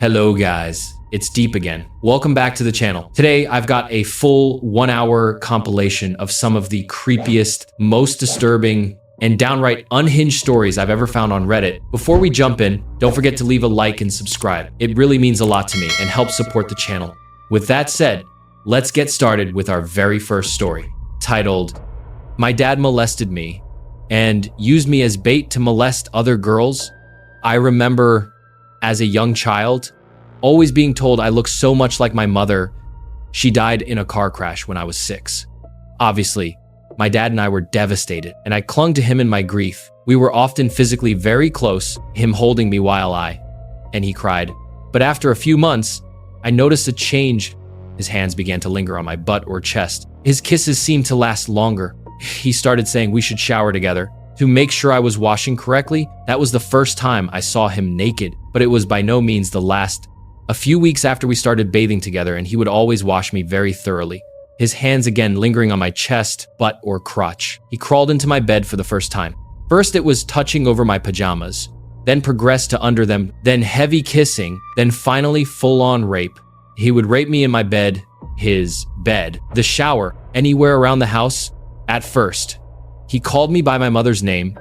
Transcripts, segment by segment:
Hello guys, it's Deep again. Welcome back to the channel. Today I've got a full 1-hour compilation of some of the creepiest, most disturbing, and downright unhinged stories I've ever found on Reddit. Before we jump in, don't forget to leave a like and subscribe. It really means a lot to me and helps support the channel. With that said, let's get started with our very first story, titled, "My Dad Molested Me and Used Me as Bait to Molest Other Girls." I remember as a young child, always being told I look so much like my mother. She died in a car crash when I was 6. Obviously, my dad and I were devastated, and I clung to him in my grief. We were often physically very close, him holding me while and he cried. But after a few months, I noticed a change. His hands began to linger on my butt or chest. His kisses seemed to last longer. He started saying we should shower together to make sure I was washing correctly. That was the first time I saw him naked, but it was by no means the last. A few weeks after we started bathing together, and he would always wash me very thoroughly. His hands again lingering on my chest, butt, or crotch. He crawled into my bed for the first time. First it was touching over my pajamas, then progressed to under them, then heavy kissing, then finally full-on rape. He would rape me in my bed, his bed, the shower, anywhere around the house. At first, he called me by my mother's name,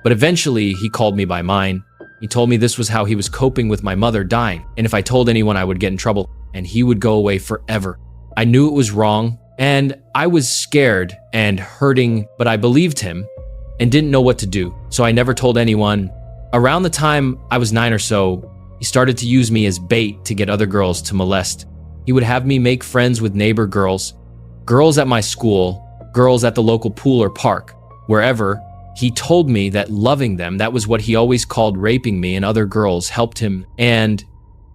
but eventually he called me by mine. He told me this was how he was coping with my mother dying, and if I told anyone I would get in trouble, and he would go away forever. I knew it was wrong, and I was scared and hurting, but I believed him and didn't know what to do, so I never told anyone. Around the time I was 9 or so, he started to use me as bait to get other girls to molest. He would have me make friends with neighbor girls, girls at my school, girls at the local pool or park. Wherever, he told me that loving them, that was what he always called raping me and other girls, helped him. And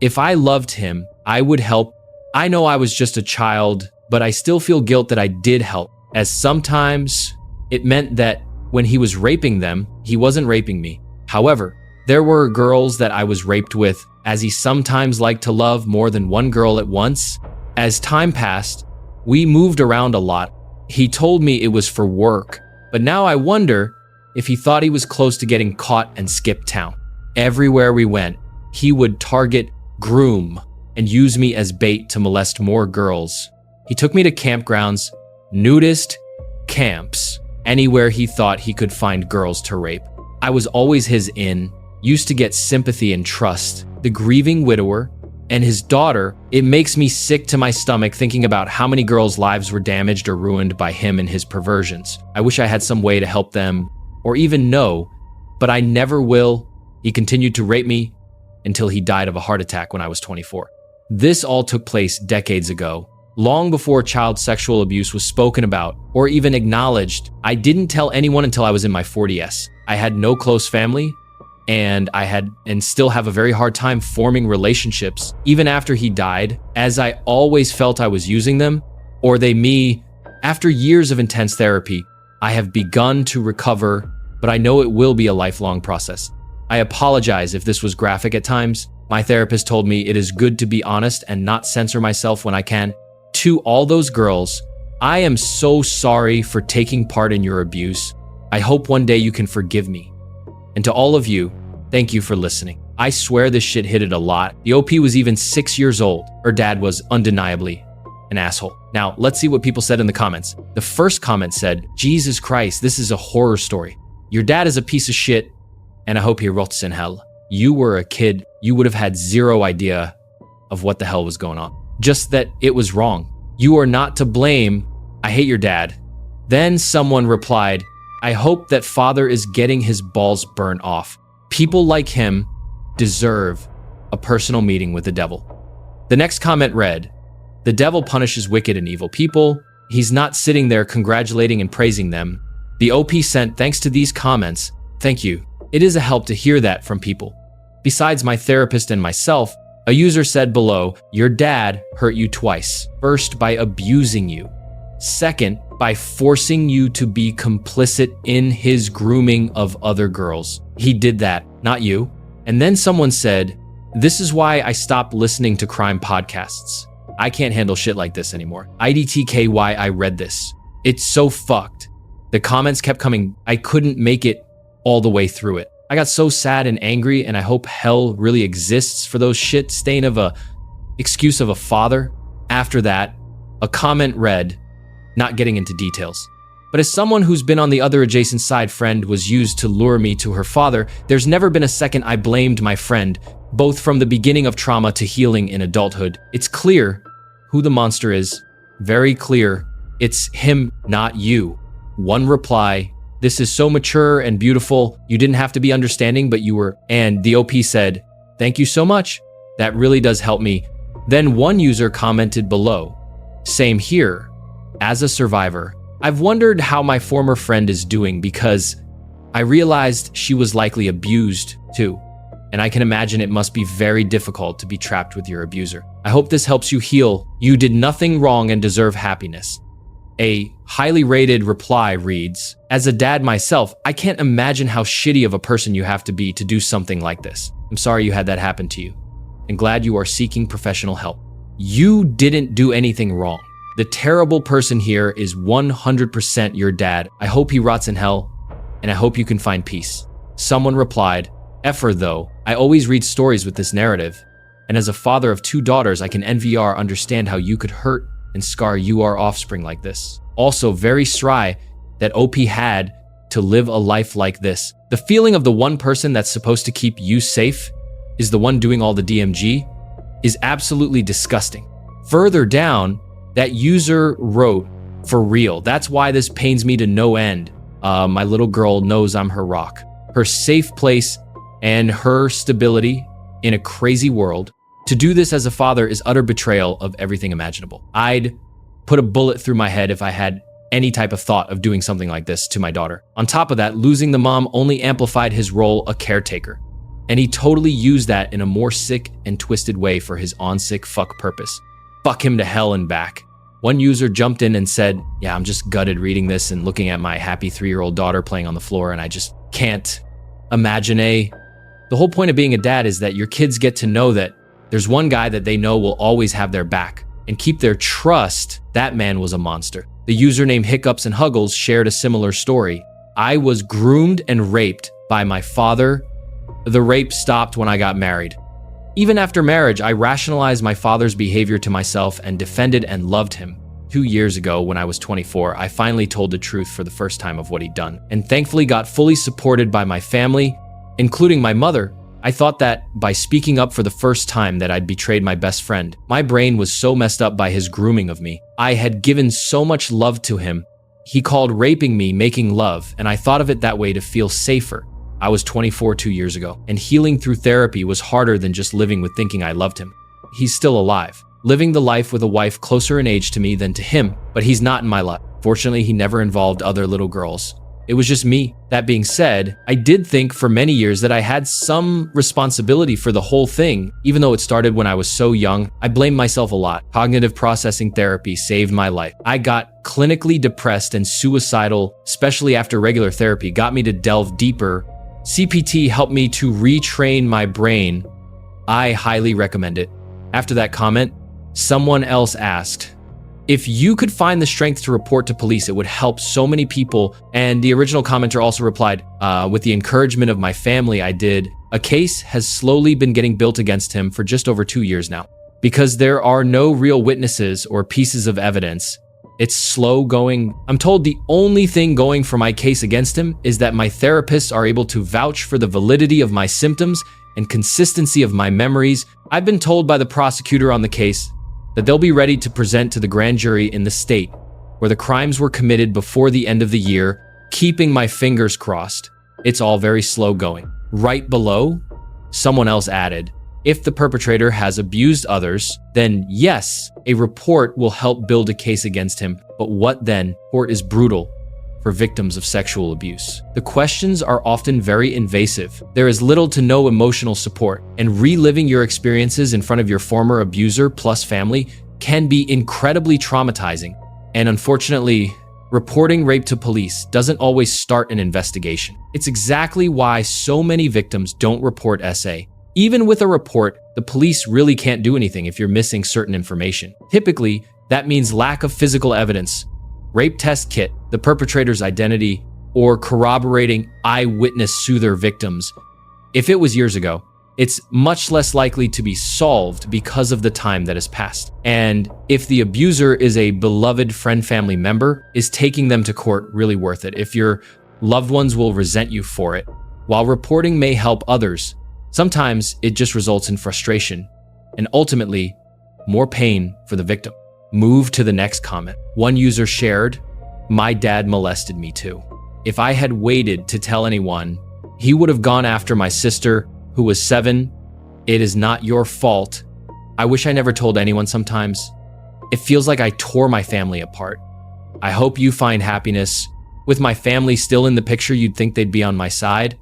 if I loved him, I would help. I know I was just a child, but I still feel guilt that I did help, as sometimes it meant that when he was raping them, he wasn't raping me. However, there were girls that I was raped with, as he sometimes liked to love more than one girl at once. As time passed, we moved around a lot. He told me it was for work. But now I wonder if he thought he was close to getting caught and skip town. Everywhere we went, he would target, groom, and use me as bait to molest more girls. He took me to campgrounds, nudist camps, anywhere he thought he could find girls to rape. I was always his in, used to get sympathy and trust. The grieving widower and his daughter, it makes me sick to my stomach thinking about how many girls' lives were damaged or ruined by him and his perversions. I wish I had some way to help them, or even know, but I never will. He continued to rape me until he died of a heart attack when I was 24. This all took place decades ago, long before child sexual abuse was spoken about or even acknowledged. I didn't tell anyone until I was in my 40s. I had no close family, and I had and still have a very hard time forming relationships even after he died, as I always felt I was using them or they me. After years of intense therapy, I have begun to recover, but I know it will be a lifelong process. I apologize if this was graphic at times. My therapist told me it is good to be honest and not censor myself when I can. To all those girls, I am so sorry for taking part in your abuse. I hope one day you can forgive me. And to all of you, thank you for listening. I swear this shit hit it a lot. The OP was even 6 years old. Her dad was undeniably an asshole. Now, let's see what people said in the comments. The first comment said, "Jesus Christ, this is a horror story. Your dad is a piece of shit, and I hope he rots in hell. You were a kid. You would have had zero idea of what the hell was going on. Just that it was wrong. You are not to blame. I hate your dad." Then someone replied, "I hope that father is getting his balls burnt off. People like him deserve a personal meeting with the devil." The next comment read, "The devil punishes wicked and evil people. He's not sitting there congratulating and praising them." The OP sent, "Thanks to these comments. Thank you. It is a help to hear that from people. Besides my therapist and myself," a user said below, "Your dad hurt you twice. First, by abusing you. Second, by forcing you to be complicit in his grooming of other girls. He did that, not you." And then someone said, "This is why I stopped listening to crime podcasts. I can't handle shit like this anymore. IDTKY, I read this. It's so fucked." The comments kept coming. I couldn't make it all the way through it. I got so sad and angry, and I hope hell really exists for those shit stain of a excuse of a father. After that, a comment read, not getting into details. But as someone who's been on the other adjacent side, friend was used to lure me to her father, there's never been a second I blamed my friend, both from the beginning of trauma to healing in adulthood. It's clear who the monster is. Very clear. It's him, not you. One reply, this is so mature and beautiful. You didn't have to be understanding, but you were. And the OP said, thank you so much. That really does help me. Then one user commented below, same here. As a survivor, I've wondered how my former friend is doing because I realized she was likely abused too. And I can imagine it must be very difficult to be trapped with your abuser. I hope this helps you heal. You did nothing wrong and deserve happiness. A highly rated reply reads, as a dad myself, I can't imagine how shitty of a person you have to be to do something like this. I'm sorry you had that happen to you, and glad you are seeking professional help. You didn't do anything wrong. The terrible person here is 100% your dad. I hope he rots in hell, and I hope you can find peace. Someone replied, Effer though, I always read stories with this narrative, and as a father of 2 daughters, I can NVR understand how you could hurt and scar your offspring like this. Also very sry that OP had to live a life like this. The feeling of the one person that's supposed to keep you safe is the one doing all the DMG is absolutely disgusting. Further down, that user wrote, for real, that's why this pains me to no end. My little girl knows I'm her rock, her safe place, and her stability in a crazy world. To do this as a father is utter betrayal of everything imaginable. I'd put a bullet through my head if I had any type of thought of doing something like this to my daughter. On top of that, losing the mom only amplified his role a caretaker. And he totally used that in a more sick and twisted way for his on-sick fuck purpose. Fuck him to hell and back. One user jumped in and said, yeah, I'm just gutted reading this and looking at my happy 3-year-old daughter playing on the floor, and I just can't imagine The whole point of being a dad is that your kids get to know that there's one guy that they know will always have their back and keep their trust. That man was a monster. The username Hiccups and Huggles shared a similar story. I was groomed and raped by my father. The rape stopped when I got married. Even after marriage, I rationalized my father's behavior to myself and defended and loved him. 2 years ago, when I was 24, I finally told the truth for the first time of what he'd done, and thankfully got fully supported by my family, including my mother. I thought that by speaking up for the first time that I'd betrayed my best friend. My brain was so messed up by his grooming of me. I had given so much love to him. He called raping me making love, and I thought of it that way to feel safer. I was 24 2 years ago, and healing through therapy was harder than just living with thinking I loved him. He's still alive, living the life with a wife closer in age to me than to him, but he's not in my life. Fortunately, he never involved other little girls. It was just me. That being said, I did think for many years that I had some responsibility for the whole thing. Even though it started when I was so young, I blamed myself a lot. Cognitive processing therapy saved my life. I got clinically depressed and suicidal, especially after regular therapy, got me to delve deeper. CPT helped me to retrain my brain. I highly recommend it. After that comment, someone else asked, if you could find the strength to report to police, it would help so many people. And the original commenter also replied, with the encouragement of my family, I did. A case has slowly been getting built against him for just over 2 years now. Because there are no real witnesses or pieces of evidence, it's slow going. I'm told the only thing going for my case against him is that my therapists are able to vouch for the validity of my symptoms and consistency of my memories. I've been told by the prosecutor on the case that they'll be ready to present to the grand jury in the state where the crimes were committed before the end of the year, keeping my fingers crossed. It's all very slow going. Right below, someone else added, if the perpetrator has abused others, then yes, a report will help build a case against him. But what then? Court is brutal for victims of sexual abuse. The questions are often very invasive. There is little to no emotional support, and reliving your experiences in front of your former abuser plus family can be incredibly traumatizing. And unfortunately, reporting rape to police doesn't always start an investigation. It's exactly why so many victims don't report SA. Even with a report, the police really can't do anything if you're missing certain information. Typically, that means lack of physical evidence, rape test kit, the perpetrator's identity, or corroborating eyewitness soother victims. If it was years ago, it's much less likely to be solved because of the time that has passed. And if the abuser is a beloved friend, family member, is taking them to court really worth it? If your loved ones will resent you for it, while reporting may help others, sometimes it just results in frustration and ultimately more pain for the victim. Move to the next comment. One user shared, "My dad molested me too. If I had waited to tell anyone, he would have gone after my sister who was 7. It is not your fault. I wish I never told anyone sometimes. It feels like I tore my family apart. I hope you find happiness. With my family still in the picture, you'd think they'd be on my side.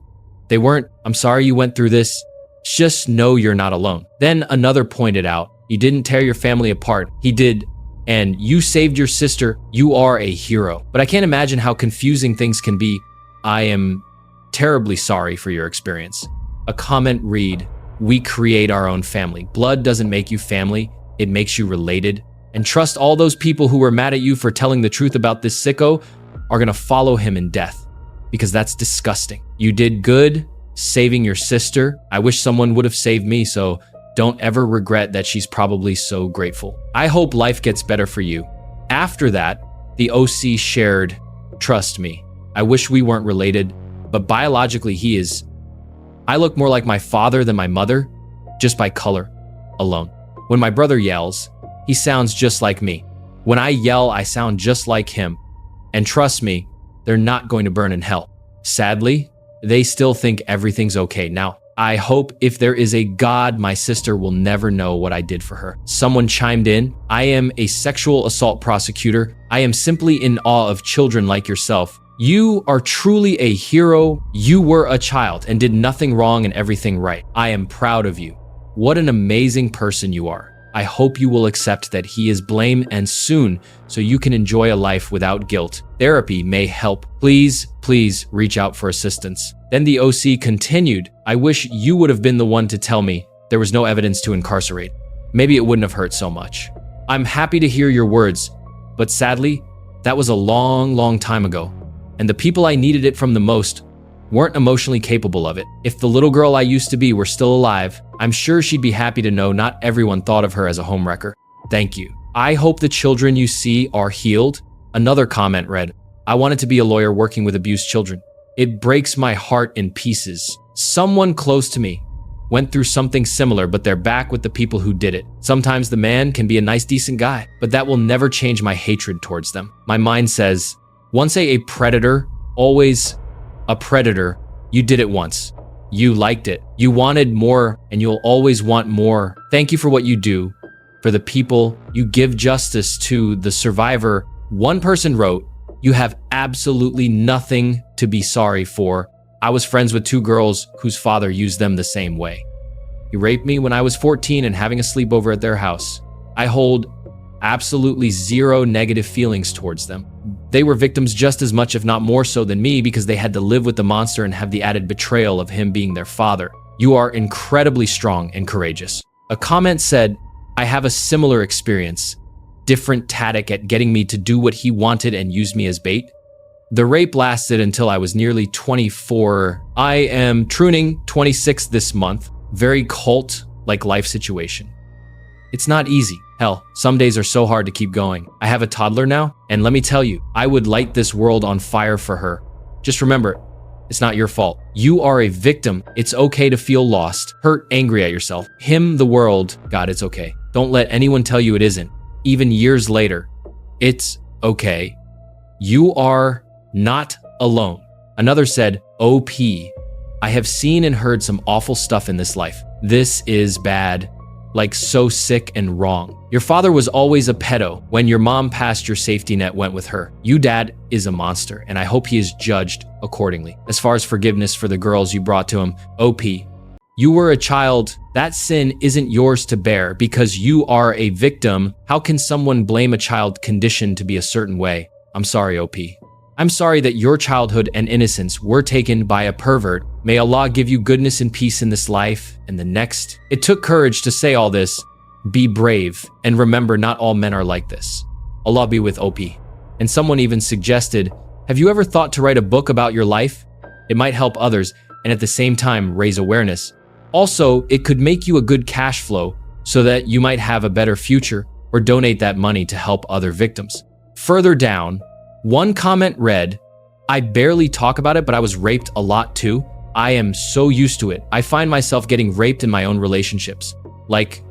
They weren't. I'm sorry you went through this. Just know you're not alone." Then another pointed out, "You didn't tear your family apart. He did. And you saved your sister. You are a hero." But I can't imagine how confusing things can be. I am terribly sorry for your experience. A comment read, "We create our own family. Blood doesn't make you family. It makes you related. And trust all those people who were mad at you for telling the truth about this sicko are gonna follow him in death, because that's disgusting. You did good saving your sister. I wish someone would have saved me, so don't ever regret that. She's probably so grateful. I hope life gets better for you." After that, the OC shared, "Trust me, I wish we weren't related, but biologically he is. I look more like my father than my mother, just by color alone. When my brother yells, he sounds just like me. When I yell, I sound just like him. And trust me, they're not going to burn in hell. Sadly, they still think everything's okay. Now, I hope if there is a God, my sister will never know what I did for her." Someone chimed in, "I am a sexual assault prosecutor. I am simply in awe of children like yourself. You are truly a hero. You were a child and did nothing wrong and everything right. I am proud of you. What an amazing person you are. I hope you will accept that he is blame and soon so you can enjoy a life without guilt. Therapy may help. Please, please reach out for assistance." Then the OC continued, "I wish you would have been the one to tell me there was no evidence to incarcerate. Maybe it wouldn't have hurt so much. I'm happy to hear your words, but sadly, that was a long, long time ago. And the people I needed it from the most weren't emotionally capable of it. If the little girl I used to be were still alive, I'm sure she'd be happy to know not everyone thought of her as a homewrecker. Thank you. I hope the children you see are healed." Another comment read, "I wanted to be a lawyer working with abused children. It breaks my heart in pieces. Someone close to me went through something similar, but they're back with the people who did it. Sometimes the man can be a nice, decent guy, but that will never change my hatred towards them. My mind says, once a predator, always a predator. You did it once. You liked it. You wanted more, and you'll always want more. Thank you for what you do for the people. You give justice to the survivor." One person wrote, "You have absolutely nothing to be sorry for. I was friends with 2 girls whose father used them the same way. He raped me when I was 14 and having a sleepover at their house. I hold absolutely zero negative feelings towards them. They were victims just as much, if not more so than me, because they had to live with the monster and have the added betrayal of him being their father. You are incredibly strong and courageous." A comment said, "I have a similar experience. Different tactic at getting me to do what he wanted and used me as bait. The rape lasted until I was nearly 24. I am turning 26 this month. Very cult-like life situation. It's not easy. Hell, some days are so hard to keep going. I have a toddler now, and let me tell you, I would light this world on fire for her. Just remember, it's not your fault. You are a victim. It's okay to feel lost, hurt, angry at yourself. Him, the world. God, it's okay. Don't let anyone tell you it isn't. Even years later, it's okay. You are not alone." Another said, "OP. I have seen and heard some awful stuff in this life. This is bad. Like so sick and wrong. Your father was always a pedo. When your mom passed, your safety net went with her. You dad is a monster, and I hope he is judged accordingly. As far as forgiveness for the girls you brought to him, OP. You were a child. That sin isn't yours to bear because you are a victim. How can someone blame a child conditioned to be a certain way? I'm sorry, OP. I'm sorry that your childhood and innocence were taken by a pervert. May Allah give you goodness and peace in this life and the next." It took courage to say all this. Be brave and remember not all men are like this. Allah be with OP. And someone even suggested, Have you ever thought to write a book about your life? It might help others and at the same time raise awareness. Also, it could make you a good cash flow so that you might have a better future or donate that money to help other victims. Further down, one comment read, "I barely talk about it, but I was raped a lot too. I am so used to it. I find myself getting raped in my own relationships. Like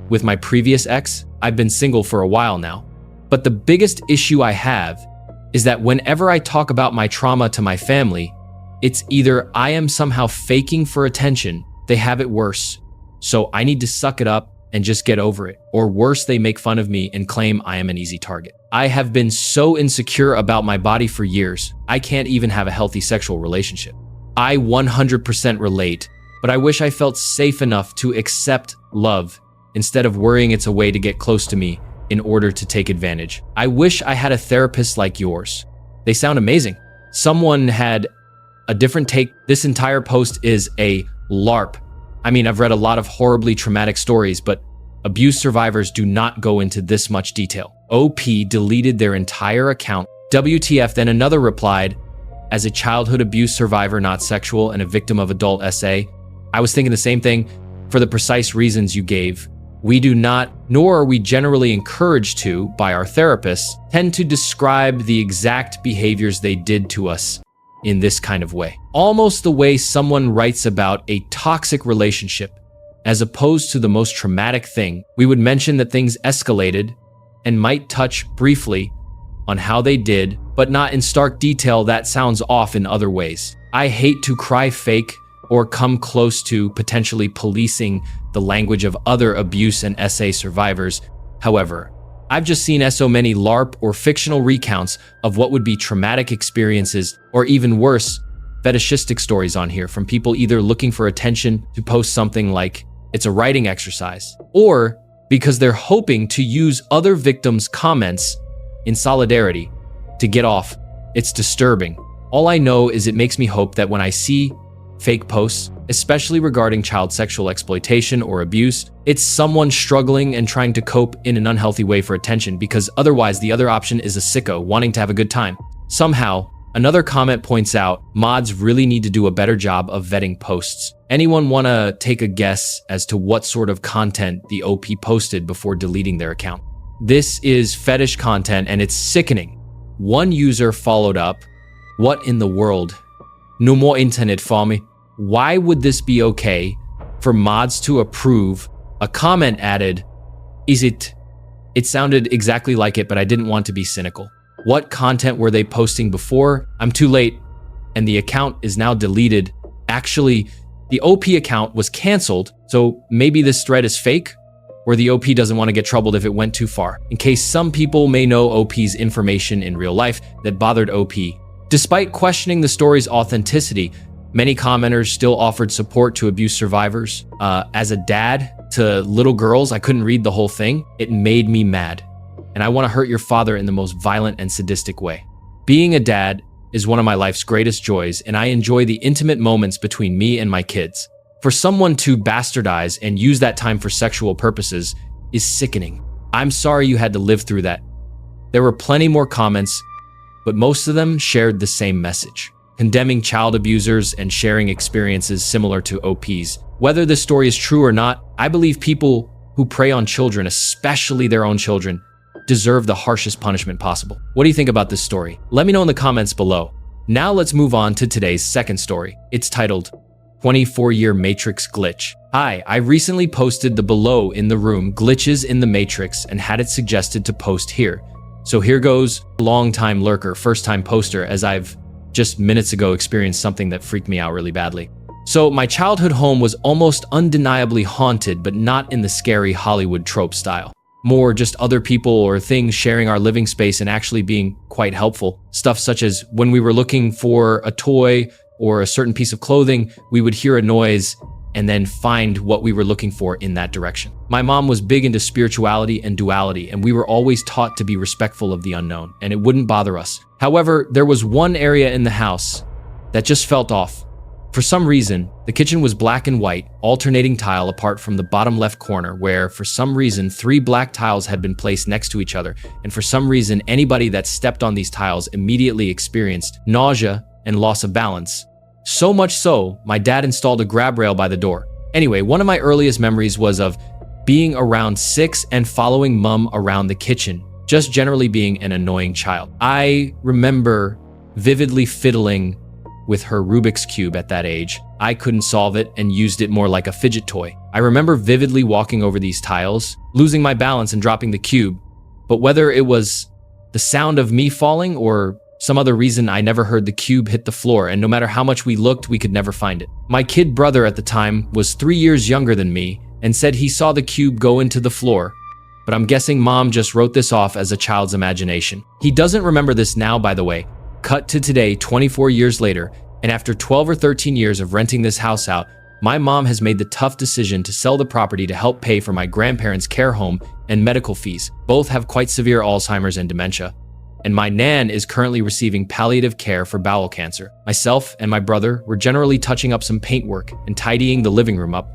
with my previous ex, I've been single for a while now. But the biggest issue I have is that whenever I talk about my trauma to my family, it's either I am somehow faking for attention, they have it worse, so I need to suck it up and just get over it, or worse, they make fun of me and claim I am an easy target. I have been so insecure about my body for years, I can't even have a healthy sexual relationship. I 100% relate, but I wish I felt safe enough to accept love instead of worrying it's a way to get close to me in order to take advantage. I wish I had a therapist like yours. They sound amazing." Someone had a different take. This entire post is a LARP. I mean, I've read a lot of horribly traumatic stories, but abuse survivors do not go into this much detail. OP deleted their entire account. WTF, then another replied, "As a childhood abuse survivor, not sexual, and a victim of adult SA, I was thinking the same thing for the precise reasons you gave. We do not, nor are we generally encouraged to, by our therapists, tend to describe the exact behaviors they did to us in this kind of way. Almost the way someone writes about a toxic relationship, as opposed to the most traumatic thing. We would mention that things escalated and might touch briefly on how they did, but not in stark detail that sounds off in other ways. I hate to cry fake or come close to potentially policing the language of other abuse and SA survivors. However, I've just seen so many LARP or fictional recounts of what would be traumatic experiences, or even worse, fetishistic stories on here from people either looking for attention to post something like it's a writing exercise, or because they're hoping to use other victims' comments in solidarity to get off. It's disturbing. All I know is it makes me hope that when I see fake posts, especially regarding child sexual exploitation or abuse, it's someone struggling and trying to cope in an unhealthy way for attention, because otherwise the other option is a sicko wanting to have a good time. Somehow, another comment points out, mods really need to do a better job of vetting posts. Anyone want to take a guess as to what sort of content the OP posted before deleting their account? This is fetish content and it's sickening. One user followed up, "What in the world? No more internet for me." Why would this be okay for mods to approve? A comment added, "Is it?" It sounded exactly like it, but I didn't want to be cynical. What content were they posting before? I'm too late, and the account is now deleted. Actually, the OP account was canceled, so maybe this thread is fake, or the OP doesn't want to get troubled if it went too far. In case some people may know OP's information in real life that bothered OP. Despite questioning the story's authenticity, many commenters still offered support to abuse survivors. As a dad to little girls, I couldn't read the whole thing. It made me mad. And I want to hurt your father in the most violent and sadistic way. Being a dad is one of my life's greatest joys, and I enjoy the intimate moments between me and my kids. For someone to bastardize and use that time for sexual purposes is sickening. I'm sorry you had to live through that. There were plenty more comments, but most of them shared the same message, condemning child abusers and sharing experiences similar to OP's. Whether this story is true or not, I believe people who prey on children, especially their own children, deserve the harshest punishment possible. What do you think about this story? Let me know in the comments below. Now let's move on to today's second story. It's titled 24-Year Matrix Glitch. Hi, I recently posted the below in the room glitches in the Matrix and had it suggested to post here. So here goes, long-time lurker, first-time poster, as I've just minutes ago experienced something that freaked me out really badly. So my childhood home was almost undeniably haunted, but not in the scary Hollywood trope style. More just other people or things sharing our living space and actually being quite helpful. Stuff such as when we were looking for a toy or a certain piece of clothing, we would hear a noise and then find what we were looking for in that direction. My mom was big into spirituality and duality, and we were always taught to be respectful of the unknown, and it wouldn't bother us. However, there was one area in the house that just felt off. For some reason, the kitchen was black and white, alternating tile apart from the bottom left corner, where, for some reason, 3 black tiles had been placed next to each other, and for some reason, anybody that stepped on these tiles immediately experienced nausea and loss of balance. So much so, my dad installed a grab rail by the door. Anyway, one of my earliest memories was of being around 6 and following mom around the kitchen, just generally being an annoying child. I remember vividly fiddling with her Rubik's Cube at that age. I couldn't solve it and used it more like a fidget toy. I remember vividly walking over these tiles, losing my balance and dropping the cube, but whether it was the sound of me falling or some other reason, I never heard the cube hit the floor, and no matter how much we looked, we could never find it. My kid brother at the time was 3 years younger than me and said he saw the cube go into the floor, but I'm guessing mom just wrote this off as a child's imagination. He doesn't remember this now, by the way. Cut to today, 24 years later, and after 12 or 13 years of renting this house out, my mom has made the tough decision to sell the property to help pay for my grandparents' care home and medical fees. Both have quite severe Alzheimer's and dementia. And my nan is currently receiving palliative care for bowel cancer. Myself and my brother were generally touching up some paintwork and tidying the living room up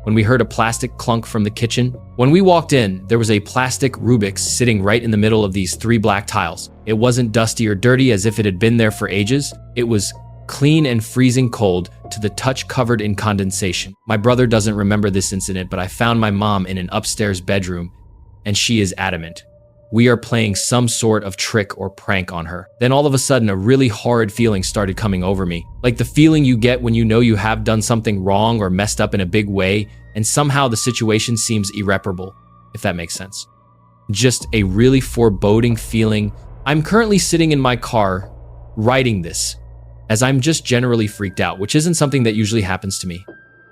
when we heard a plastic clunk from the kitchen. When we walked in, there was a plastic Rubik's sitting right in the middle of these 3 black tiles. It wasn't dusty or dirty as if it had been there for ages. It was clean and freezing cold to the touch, covered in condensation. My brother doesn't remember this incident, but I found my mom in an upstairs bedroom, and she is adamant we are playing some sort of trick or prank on her. Then all of a sudden, a really horrid feeling started coming over me. Like the feeling you get when you know you have done something wrong or messed up in a big way, and somehow the situation seems irreparable, if that makes sense. Just a really foreboding feeling. I'm currently sitting in my car writing this, as I'm just generally freaked out, which isn't something that usually happens to me.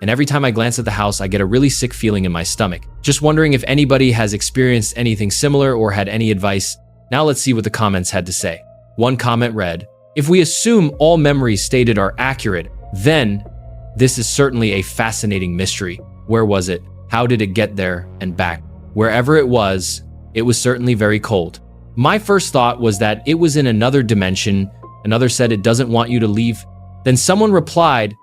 And every time I glance at the house, I get a really sick feeling in my stomach. Just wondering if anybody has experienced anything similar or had any advice. Now let's see what the comments had to say. One comment read, "If we assume all memories stated are accurate, then this is certainly a fascinating mystery. Where was it? How did it get there and back? Wherever it was certainly very cold." My first thought was that it was in another dimension. Another said it doesn't want you to leave. Then someone replied,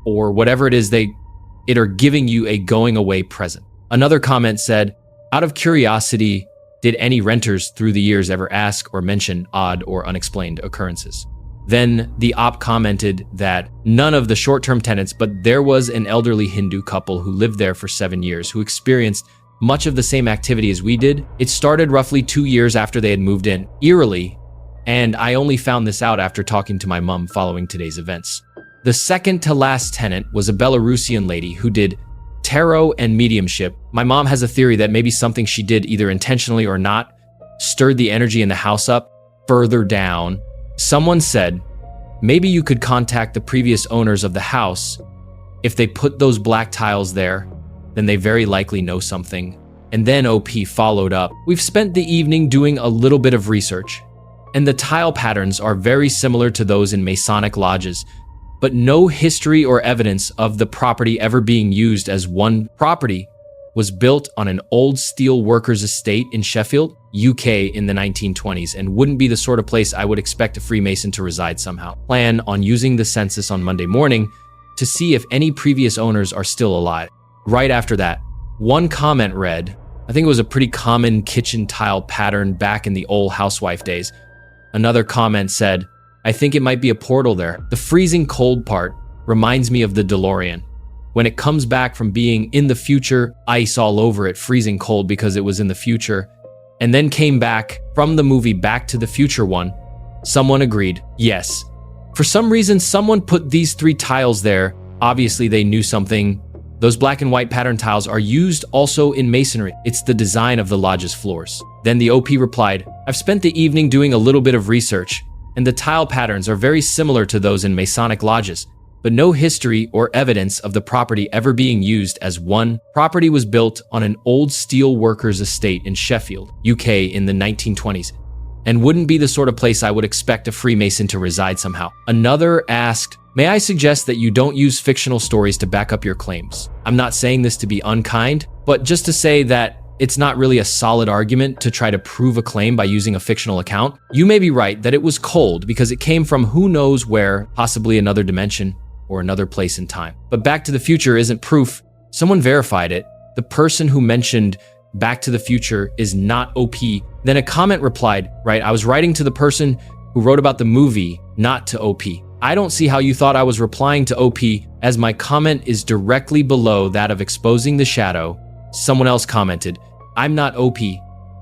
or whatever it is it are giving you a going away present. Another comment said, "Out of curiosity, did any renters through the years ever ask or mention odd or unexplained occurrences?" Then the op commented that none of the short-term tenants, but there was an elderly Hindu couple who lived there for 7 years who experienced much of the same activity as we did. It started roughly 2 years after they had moved in, eerily, and I only found this out after talking to my mom following today's events. The second to last tenant was a Belarusian lady who did tarot and mediumship. My mom has a theory that maybe something she did either intentionally or not stirred the energy in the house up. Further down, someone said, maybe you could contact the previous owners of the house. If they put those black tiles there, then they very likely know something. And then OP followed up. We've spent the evening doing a little bit of research, and the tile patterns are very similar to those in Masonic lodges, but no history or evidence of the property ever being used as one. Property was built on an old steel workers' estate in Sheffield, UK in the 1920s, and wouldn't be the sort of place I would expect a Freemason to reside somehow. Plan on using the census on Monday morning to see if any previous owners are still alive. Right after that, one comment read, I think it was a pretty common kitchen tile pattern back in the old housewife days. Another comment said, I think it might be a portal there. The freezing cold part reminds me of the DeLorean. When it comes back from being in the future, ice all over it, freezing cold because it was in the future, and then came back from the movie Back to the Future one, someone agreed, yes. For some reason, someone put these 3 tiles there. Obviously, they knew something. Those black and white pattern tiles are used also in masonry. It's the design of the lodge's floors. Then the OP replied, I've spent the evening doing a little bit of research, and the tile patterns are very similar to those in Masonic lodges, but no history or evidence of the property ever being used as one. Property was built on an old steel workers' estate in Sheffield, UK in the 1920s, and wouldn't be the sort of place I would expect a Freemason to reside somehow. Another asked, may I suggest that you don't use fictional stories to back up your claims? I'm not saying this to be unkind, but just to say that it's not really a solid argument to try to prove a claim by using a fictional account. You may be right that it was cold because it came from who knows where, possibly another dimension. or another place in time. But Back to the Future isn't proof. Someone verified it. The person who mentioned Back to the Future is not OP. Then a comment replied, right, I was writing to the person who wrote about the movie, not to OP. I don't see how you thought I was replying to OP, as my comment is directly below that of exposing the shadow. Someone else commented, I'm not OP.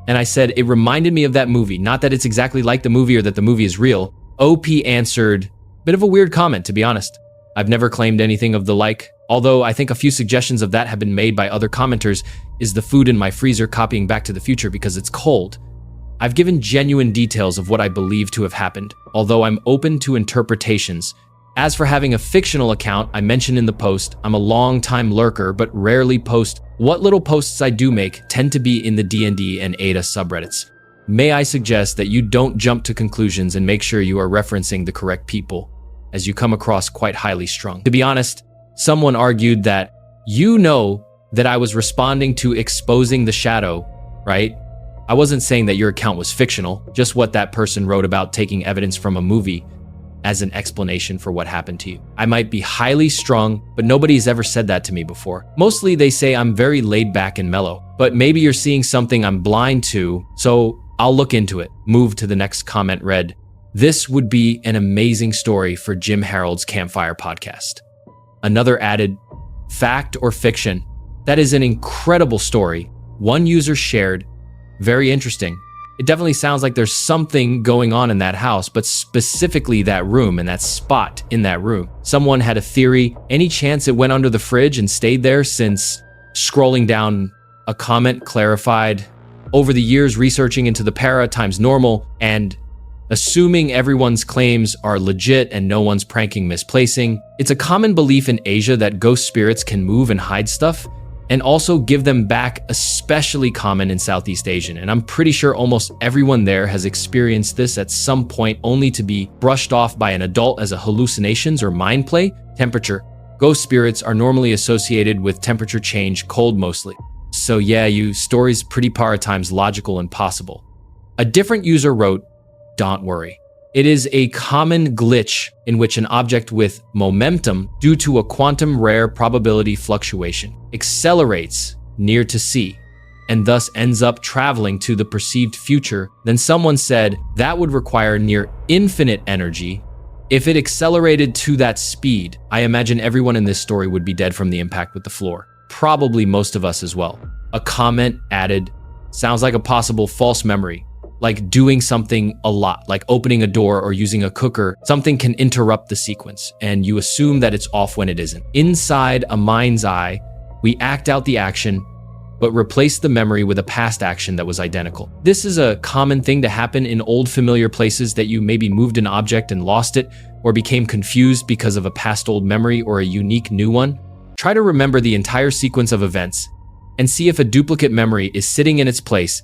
And I said, it reminded me of that movie, not that it's exactly like the movie or that the movie is real. OP answered, bit of a weird comment, to be honest. I've never claimed anything of the like, although I think a few suggestions of that have been made by other commenters. Is the food in my freezer copying Back to the Future because it's cold? I've given genuine details of what I believe to have happened, although I'm open to interpretations. As for having a fictional account, I mentioned in the post, I'm a long-time lurker but rarely post. What little posts I do make tend to be in the D&D and Ada subreddits. May I suggest that you don't jump to conclusions and make sure you are referencing the correct people, as you come across quite highly strung. To be honest, someone argued that you know that I was responding to exposing the shadow, right? I wasn't saying that your account was fictional, just what that person wrote about taking evidence from a movie as an explanation for what happened to you. I might be highly strung, but nobody's ever said that to me before. Mostly they say I'm very laid back and mellow, but maybe you're seeing something I'm blind to, so I'll look into it. Move to the next comment read, this would be an amazing story for Jim Harold's Campfire podcast. Another added, fact or fiction? That is an incredible story. One user shared, very interesting. It definitely sounds like there's something going on in that house, but specifically that room and that spot in that room. Someone had a theory. Any chance it went under the fridge and stayed there since? Scrolling down, a comment clarified, over the years researching into the para times normal and assuming everyone's claims are legit and no one's pranking misplacing. It's a common belief in Asia that ghost spirits can move and hide stuff, and also give them back, especially common in Southeast Asian. And I'm pretty sure almost everyone there has experienced this at some point, only to be brushed off by an adult as a hallucinations or mind play. Temperature. Ghost spirits are normally associated with temperature change, cold mostly. So yeah, you stories pretty para times logical and possible. A different user wrote, don't worry. It is a common glitch in which an object with momentum, due to a quantum rare probability fluctuation, accelerates near to C, and thus ends up traveling to the perceived future. Then someone said that would require near infinite energy. If it accelerated to that speed, I imagine everyone in this story would be dead from the impact with the floor. Probably most of us as well. A comment added, sounds like a possible false memory. Like doing something a lot, like opening a door or using a cooker, something can interrupt the sequence, and you assume that it's off when it isn't. Inside a mind's eye, we act out the action, but replace the memory with a past action that was identical. This is a common thing to happen in old familiar places, that you maybe moved an object and lost it, or became confused because of a past old memory or a unique new one. Try to remember the entire sequence of events and see if a duplicate memory is sitting in its place,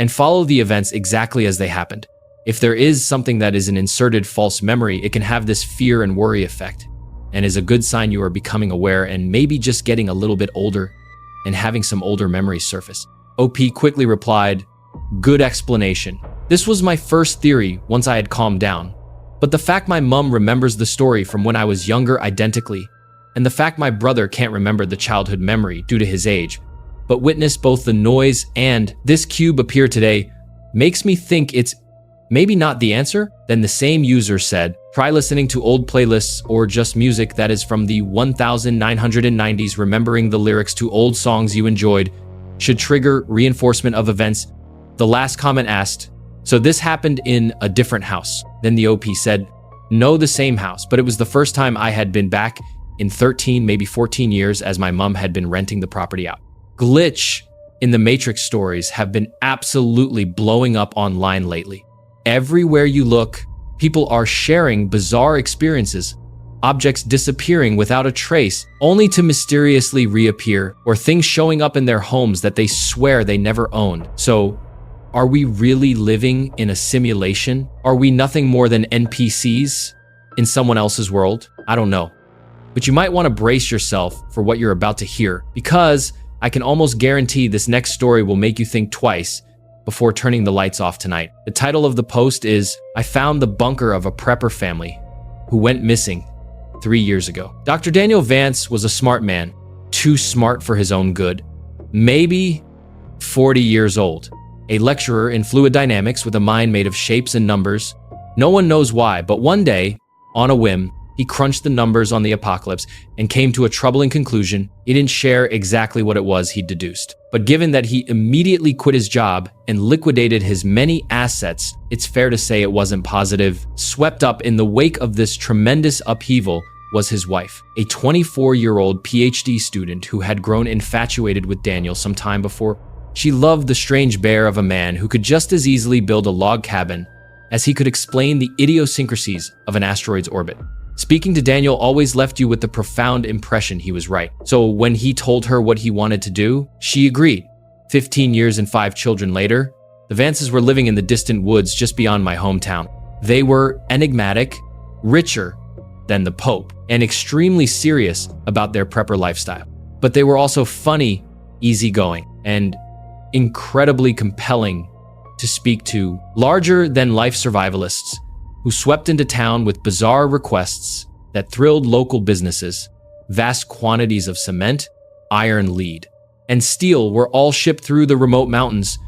and follow the events exactly as they happened. If there is something that is an inserted false memory, it can have this fear and worry effect, and is a good sign you are becoming aware and maybe just getting a little bit older and having some older memories surface. OP quickly replied, good explanation. This was my first theory once I had calmed down, but the fact my mom remembers the story from when I was younger identically, and the fact my brother can't remember the childhood memory due to his age, but witness both the noise and this cube appear today, makes me think it's maybe not the answer. Then the same user said, try listening to old playlists or just music that is from the 1990s. Remembering the lyrics to old songs you enjoyed should trigger reinforcement of events. The last comment asked, so this happened in a different house? Then the OP said, no, the same house, but it was the first time I had been back in 13, maybe 14 years, as my mom had been renting the property out. Glitch in the Matrix stories have been absolutely blowing up online lately. Everywhere you look, people are sharing bizarre experiences, objects disappearing without a trace, only to mysteriously reappear, or things showing up in their homes that they swear they never owned. So, are we really living in a simulation? Are we nothing more than NPCs in someone else's world? I don't know. But you might want to brace yourself for what you're about to hear, because I can almost guarantee this next story will make you think twice before turning the lights off tonight. The title of the post is, I found the bunker of a prepper family who went missing 3 years ago. Dr. Daniel Vance was a smart man, too smart for his own good, maybe 40 years old, a lecturer in fluid dynamics with a mind made of shapes and numbers. No one knows why, but one day, on a whim, he crunched the numbers on the apocalypse and came to a troubling conclusion. He didn't share exactly what it was he'd deduced. But given that he immediately quit his job and liquidated his many assets, it's fair to say it wasn't positive. Swept up in the wake of this tremendous upheaval was his wife, a 24-year-old PhD student who had grown infatuated with Daniel some time before. She loved the strange bear of a man who could just as easily build a log cabin as he could explain the idiosyncrasies of an asteroid's orbit. Speaking to Daniel always left you with the profound impression he was right. So when he told her what he wanted to do, she agreed. 15 years and 5 children later, the Vances were living in the distant woods just beyond my hometown. They were enigmatic, richer than the Pope, and extremely serious about their prepper lifestyle. But they were also funny, easygoing, and incredibly compelling to speak to. Larger-than-life survivalists who swept into town with bizarre requests that thrilled local businesses. Vast quantities of cement, iron lead, and steel were all shipped through the remote mountains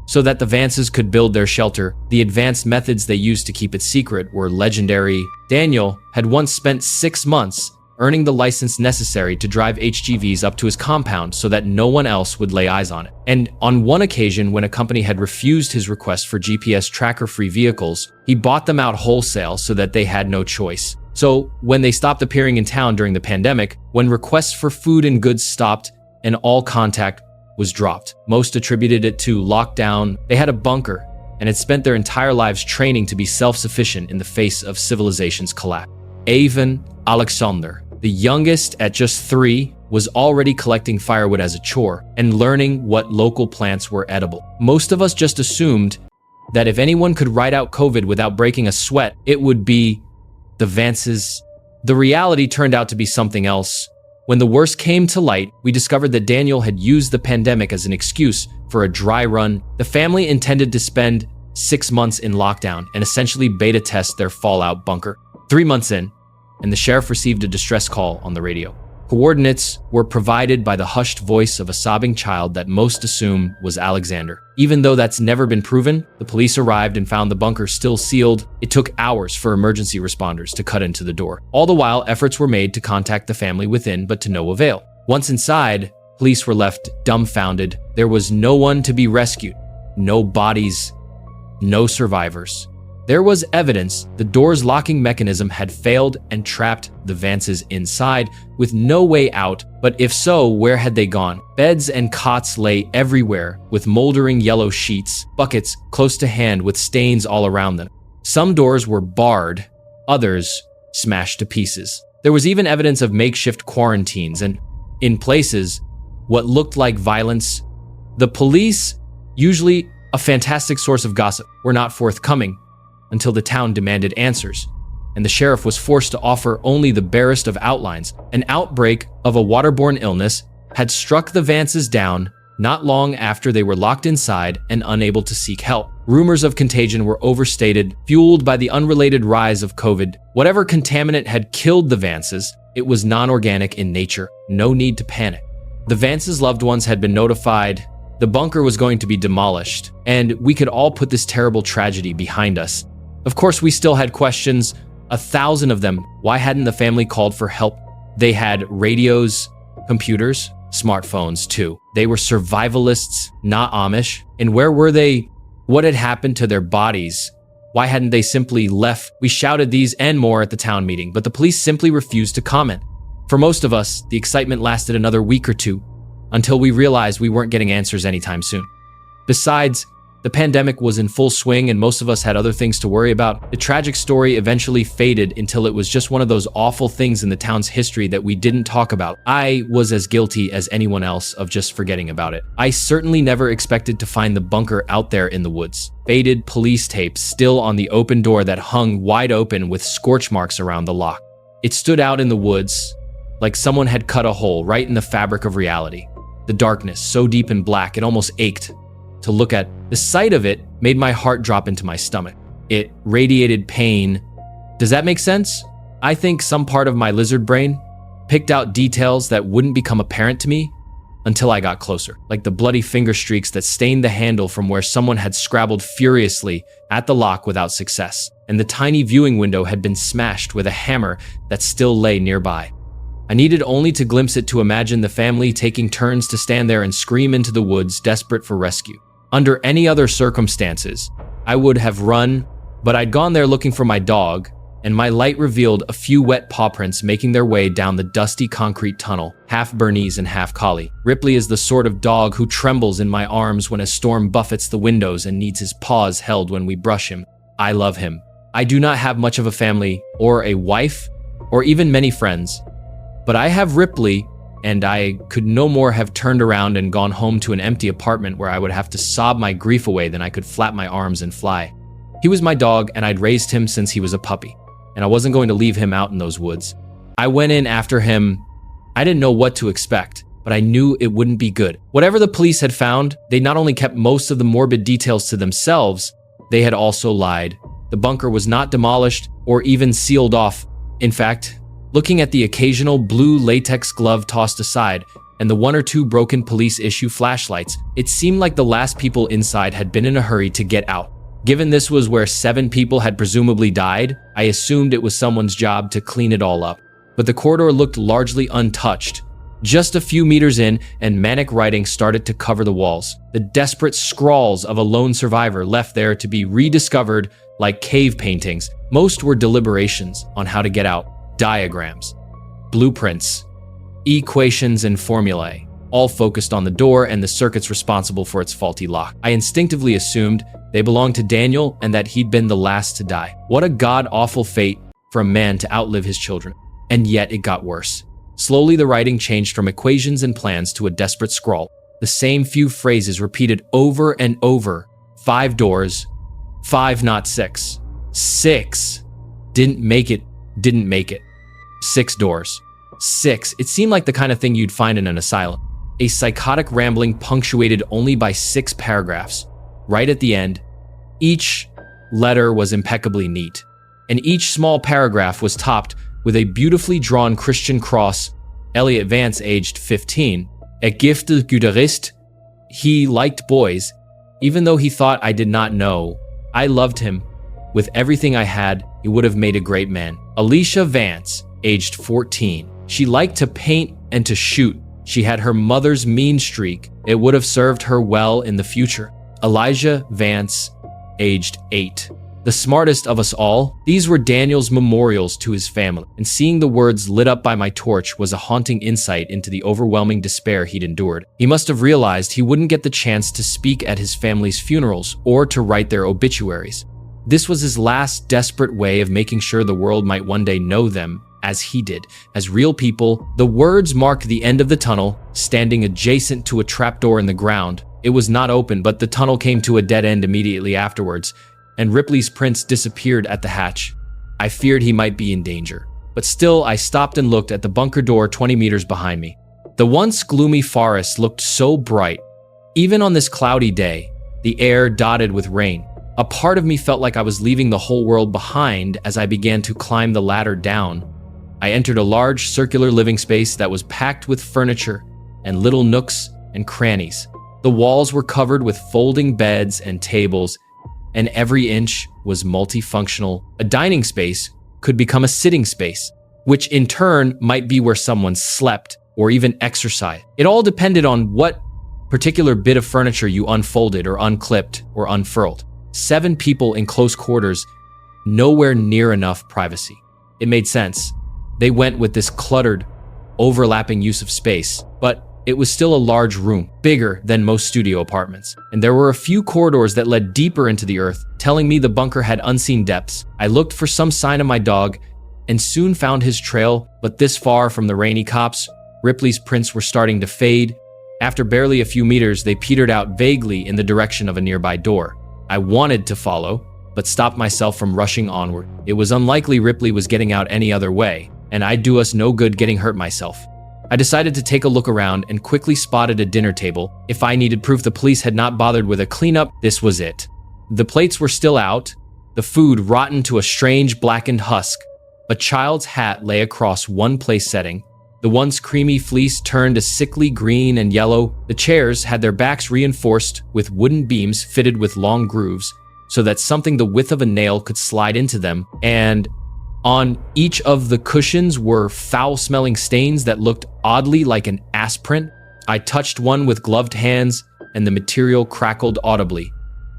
so that the Vances could build their shelter. The advanced methods they used to keep it secret were legendary. Daniel had once spent 6 months earning the license necessary to drive HGVs up to his compound so that no one else would lay eyes on it. And on one occasion, when a company had refused his request for GPS tracker-free vehicles, he bought them out wholesale so that they had no choice. So when they stopped appearing in town during the pandemic, when requests for food and goods stopped and all contact was dropped, most attributed it to lockdown. They had a bunker and had spent their entire lives training to be self-sufficient in the face of civilization's collapse. Ivan Alexander, the youngest at just 3, was already collecting firewood as a chore and learning what local plants were edible. Most of us just assumed that if anyone could ride out COVID without breaking a sweat, it would be the Vances. The reality turned out to be something else. When the worst came to light, we discovered that Daniel had used the pandemic as an excuse for a dry run. The family intended to spend 6 months in lockdown and essentially beta test their fallout bunker. 3 months in, and the sheriff received a distress call on the radio. Coordinates were provided by the hushed voice of a sobbing child that most assume was Alexander. Even though that's never been proven, the police arrived and found the bunker still sealed. It took hours for emergency responders to cut into the door. All the while, efforts were made to contact the family within, but to no avail. Once inside, police were left dumbfounded. There was no one to be rescued, no bodies, no survivors. There was evidence the door's locking mechanism had failed and trapped the Vances inside with no way out, but if so, where had they gone? Beds and cots lay everywhere with moldering yellow sheets, buckets close to hand with stains all around them. Some doors were barred, others smashed to pieces. There was even evidence of makeshift quarantines and, in places, what looked like violence. The police, usually a fantastic source of gossip, were not forthcoming until the town demanded answers, and the sheriff was forced to offer only the barest of outlines. An outbreak of a waterborne illness had struck the Vances down not long after they were locked inside and unable to seek help. Rumors of contagion were overstated, fueled by the unrelated rise of COVID. Whatever contaminant had killed the Vances, it was non-organic in nature. No need to panic. The Vances' loved ones had been notified. The bunker was going to be demolished, and we could all put this terrible tragedy behind us. Of course, we still had questions, 1,000 of them. Why hadn't the family called for help? They had radios, computers, smartphones too. They were survivalists, not Amish. And where were they? What had happened to their bodies? Why hadn't they simply left? We shouted these and more at the town meeting, but the police simply refused to comment. For most of us, the excitement lasted another week or two until we realized we weren't getting answers anytime soon. Besides, the pandemic was in full swing and most of us had other things to worry about. The tragic story eventually faded until it was just one of those awful things in the town's history that we didn't talk about. I was as guilty as anyone else of just forgetting about it. I certainly never expected to find the bunker out there in the woods. Faded police tape still on the open door that hung wide open with scorch marks around the lock. It stood out in the woods like someone had cut a hole right in the fabric of reality. The darkness, so deep and black, it almost ached to look at. The sight of it made my heart drop into my stomach. It radiated pain. Does that make sense? I think some part of my lizard brain picked out details that wouldn't become apparent to me until I got closer, like the bloody finger streaks that stained the handle from where someone had scrabbled furiously at the lock without success, and the tiny viewing window had been smashed with a hammer that still lay nearby. I needed only to glimpse it to imagine the family taking turns to stand there and scream into the woods, desperate for rescue. Under any other circumstances, I would have run, but I'd gone there looking for my dog, and my light revealed a few wet paw prints making their way down the dusty concrete tunnel, half Bernese and half collie. Ripley is the sort of dog who trembles in my arms when a storm buffets the windows and needs his paws held when we brush him. I love him. I do not have much of a family, or a wife, or even many friends, but I have Ripley, and I could no more have turned around and gone home to an empty apartment where I would have to sob my grief away than I could flap my arms and fly. He was my dog, and I'd raised him since he was a puppy, and I wasn't going to leave him out in those woods. I went in after him. I didn't know what to expect, but I knew it wouldn't be good. Whatever the police had found, they not only kept most of the morbid details to themselves, they had also lied. The bunker was not demolished or even sealed off. In fact, looking at the occasional blue latex glove tossed aside and the one or two broken police issue flashlights, it seemed like the last people inside had been in a hurry to get out. Given this was where 7 people had presumably died, I assumed it was someone's job to clean it all up. But the corridor looked largely untouched. Just a few meters in, and manic writing started to cover the walls. The desperate scrawls of a lone survivor left there to be rediscovered like cave paintings. Most were deliberations on how to get out, diagrams, blueprints, equations, and formulae, all focused on the door and the circuits responsible for its faulty lock. I instinctively assumed they belonged to Daniel and that he'd been the last to die. What a god-awful fate for a man to outlive his children. And yet it got worse. Slowly the writing changed from equations and plans to a desperate scrawl. The same few phrases repeated over and over. 5 doors. 5, not 6. 6. Didn't make it. 6 doors. 6. It seemed like the kind of thing you'd find in an asylum. A psychotic rambling punctuated only by 6 paragraphs. Right at the end, each letter was impeccably neat, and each small paragraph was topped with a beautifully drawn Christian cross. Elliot Vance, aged 15, a gifted guitarist. He liked boys, even though he thought I did not know. I loved him. With everything I had, he would have made a great man. Alicia Vance, aged 14. She liked to paint and to shoot. She had her mother's mean streak. It would have served her well in the future. Elijah Vance, aged 8. The smartest of us all. These were Daniel's memorials to his family, and seeing the words lit up by my torch was a haunting insight into the overwhelming despair he'd endured. He must have realized he wouldn't get the chance to speak at his family's funerals or to write their obituaries. This was his last desperate way of making sure the world might one day know them as he did, as real people. The words marked the end of the tunnel, standing adjacent to a trapdoor in the ground. It was not open, but the tunnel came to a dead end immediately afterwards, and Ripley's prints disappeared at the hatch. I feared he might be in danger, but still I stopped and looked at the bunker door 20 meters behind me. The once gloomy forest looked so bright. Even on this cloudy day, the air dotted with rain. A part of me felt like I was leaving the whole world behind as I began to climb the ladder down. I entered a large circular living space that was packed with furniture and little nooks and crannies. The walls were covered with folding beds and tables, and every inch was multifunctional. A dining space could become a sitting space, which in turn might be where someone slept or even exercised. It all depended on what particular bit of furniture you unfolded or unclipped or unfurled. 7 people in close quarters, nowhere near enough privacy. It made sense. They went with this cluttered, overlapping use of space, but it was still a large room, bigger than most studio apartments. And there were a few corridors that led deeper into the earth, telling me the bunker had unseen depths. I looked for some sign of my dog and soon found his trail, but this far from the rainy copse, Ripley's prints were starting to fade. After barely a few meters, they petered out vaguely in the direction of a nearby door. I wanted to follow, but stopped myself from rushing onward. It was unlikely Ripley was getting out any other way, and I'd do us no good getting hurt myself. I decided to take a look around and quickly spotted a dinner table. If I needed proof the police had not bothered with a cleanup, this was it. The plates were still out, the food rotten to a strange blackened husk, A child's hat lay across one place setting. The once creamy fleece turned a sickly green and yellow. The chairs had their backs reinforced with wooden beams fitted with long grooves so that something the width of a nail could slide into them, and on each of the cushions were foul-smelling stains that looked oddly like an ass print. I touched one with gloved hands, and the material crackled audibly.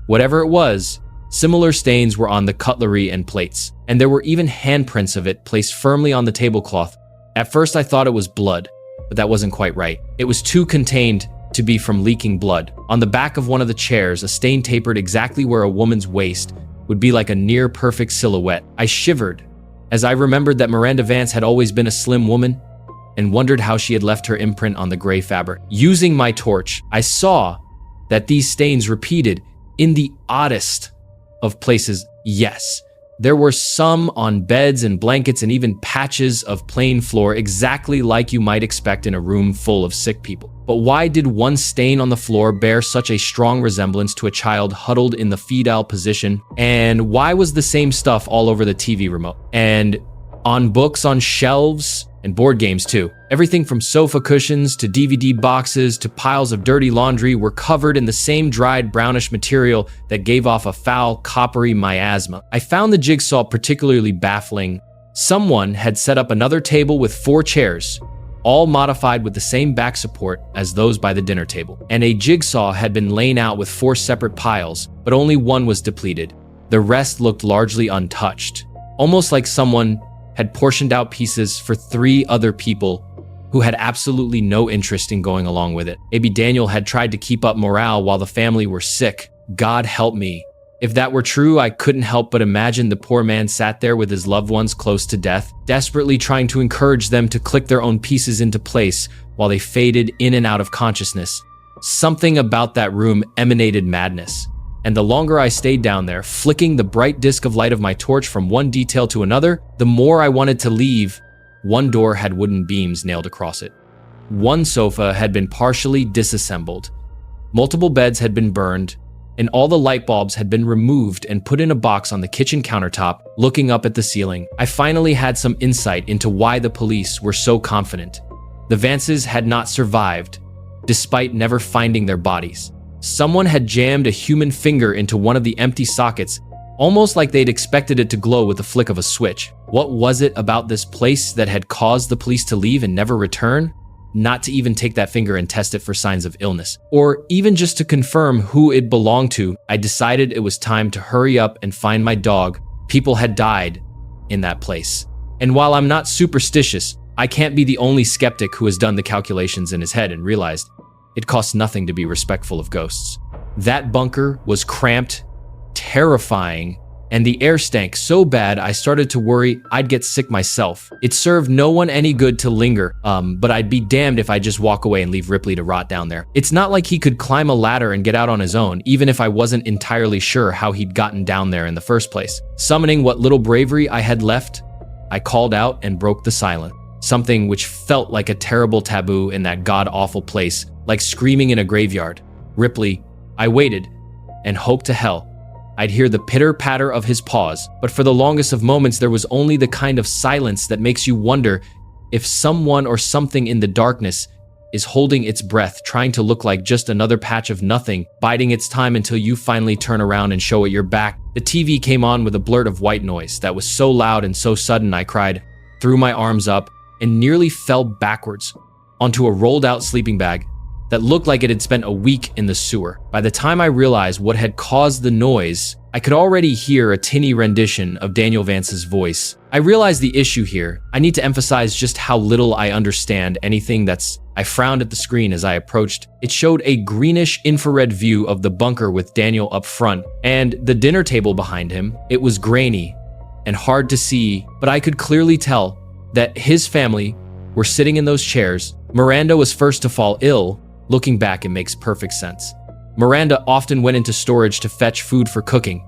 Whatever it was, similar stains were on the cutlery and plates, and there were even handprints of it placed firmly on the tablecloth. At first I thought it was blood, but that wasn't quite right. It was too contained to be from leaking blood. On the back of one of the chairs, a stain tapered exactly where a woman's waist would be like a near-perfect silhouette. I shivered as I remembered that Miranda Vance had always been a slim woman and wondered how she had left her imprint on the gray fabric. Using my torch, I saw that these stains repeated in the oddest of places. Yes, there were some on beds and blankets and even patches of plain floor, exactly like you might expect in a room full of sick people. But why did one stain on the floor bear such a strong resemblance to a child huddled in the fetal position? And why was the same stuff all over the TV remote? And on books on shelves? And board games too. Everything from sofa cushions to DVD boxes to piles of dirty laundry were covered in the same dried brownish material that gave off a foul, coppery miasma. I found the jigsaw particularly baffling. Someone had set up another table with 4 chairs, all modified with the same back support as those by the dinner table. And a jigsaw had been laid out with 4 separate piles, but only one was depleted. The rest looked largely untouched, almost like someone had portioned out pieces for 3 other people who had absolutely no interest in going along with it. Maybe Daniel had tried to keep up morale while the family were sick. God help me. If that were true, I couldn't help but imagine the poor man sat there with his loved ones close to death, desperately trying to encourage them to click their own pieces into place while they faded in and out of consciousness. Something about that room emanated madness. And the longer I stayed down there, flicking the bright disc of light of my torch from one detail to another, the more I wanted to leave. One door had wooden beams nailed across it. One sofa had been partially disassembled. Multiple beds had been burned, and all the light bulbs had been removed and put in a box on the kitchen countertop, looking up at the ceiling. I finally had some insight into why the police were so confident. The Vances had not survived, despite never finding their bodies. Someone had jammed a human finger into one of the empty sockets, almost like they'd expected it to glow with the flick of a switch. What was it about this place that had caused the police to leave and never return? Not to even take that finger and test it for signs of illness, or even just to confirm who it belonged to. I decided it was time to hurry up and find my dog. People had died in that place. And while I'm not superstitious, I can't be the only skeptic who has done the calculations in his head and realized it costs nothing to be respectful of ghosts. That bunker was cramped, terrifying, and the air stank so bad I started to worry I'd get sick myself. It served no one any good to linger, but I'd be damned if I just walk away and leave Ripley to rot down there. It's not like he could climb a ladder and get out on his own, even if I wasn't entirely sure how he'd gotten down there in the first place. Summoning what little bravery I had left, I called out and broke the silence. Something which felt like a terrible taboo in that god-awful place, like screaming in a graveyard. Ripley. I waited and hoped to hell I'd hear the pitter-patter of his paws, but for the longest of moments there was only the kind of silence that makes you wonder if someone or something in the darkness is holding its breath, trying to look like just another patch of nothing, biding its time until you finally turn around and show it your back. The TV came on with a blurt of white noise that was so loud and so sudden I cried, threw my arms up, and nearly fell backwards onto a rolled-out sleeping bag that looked like it had spent a week in the sewer. By the time I realized what had caused the noise, I could already hear a tinny rendition of Daniel Vance's voice. I realized the issue here. I need to emphasize just how little I understand anything that's... I frowned at the screen as I approached. It showed a greenish infrared view of the bunker with Daniel up front, and the dinner table behind him. It was grainy and hard to see, but I could clearly tell that his family were sitting in those chairs. Miranda was first to fall ill. Looking back, it makes perfect sense. Miranda often went into storage to fetch food for cooking,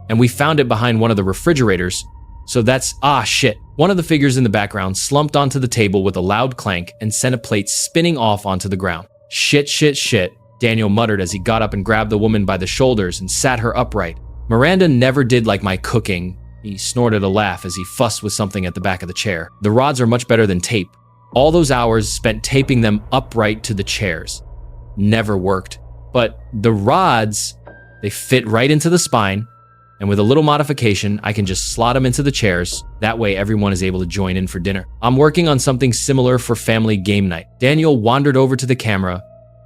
and we found it behind one of the refrigerators. So that's, shit. One of the figures in the background slumped onto the table with a loud clank and sent a plate spinning off onto the ground. Shit, shit, shit, Daniel muttered as he got up and grabbed the woman by the shoulders and sat her upright. Miranda never did like my cooking, He snorted a laugh as he fussed with something at the back of the chair. The rods are much better than tape. All those hours spent taping them upright to the chairs. Never worked. But the rods, they fit right into the spine, and with a little modification, I can just slot them into the chairs. That way everyone is able to join in for dinner. I'm working on something similar for family game night. Daniel wandered over to the camera,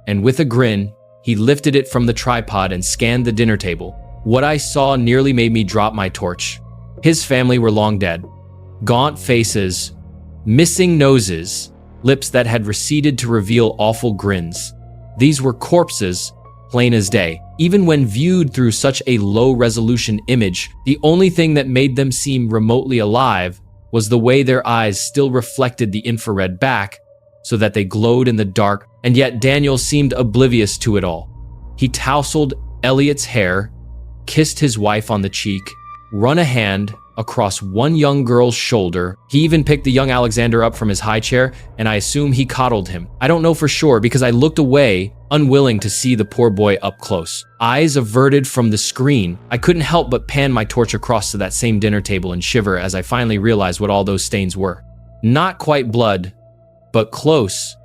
and with a grin, he lifted it from the tripod and scanned the dinner table. What I saw nearly made me drop my torch. His family were long dead. Gaunt faces, missing noses, lips that had receded to reveal awful grins. These were corpses, plain as day. Even when viewed through such a low-resolution image, the only thing that made them seem remotely alive was the way their eyes still reflected the infrared back so that they glowed in the dark, and yet Daniel seemed oblivious to it all. He tousled Elliot's hair, kissed his wife on the cheek, run a hand across one young girl's shoulder. He even picked the young Alexander up from his high chair, and I assume he coddled him. I don't know for sure because I looked away, unwilling to see the poor boy up close. Eyes averted from the screen, I couldn't help but pan my torch across to that same dinner table and shiver as I finally realized what all those stains were. Not quite blood, but close,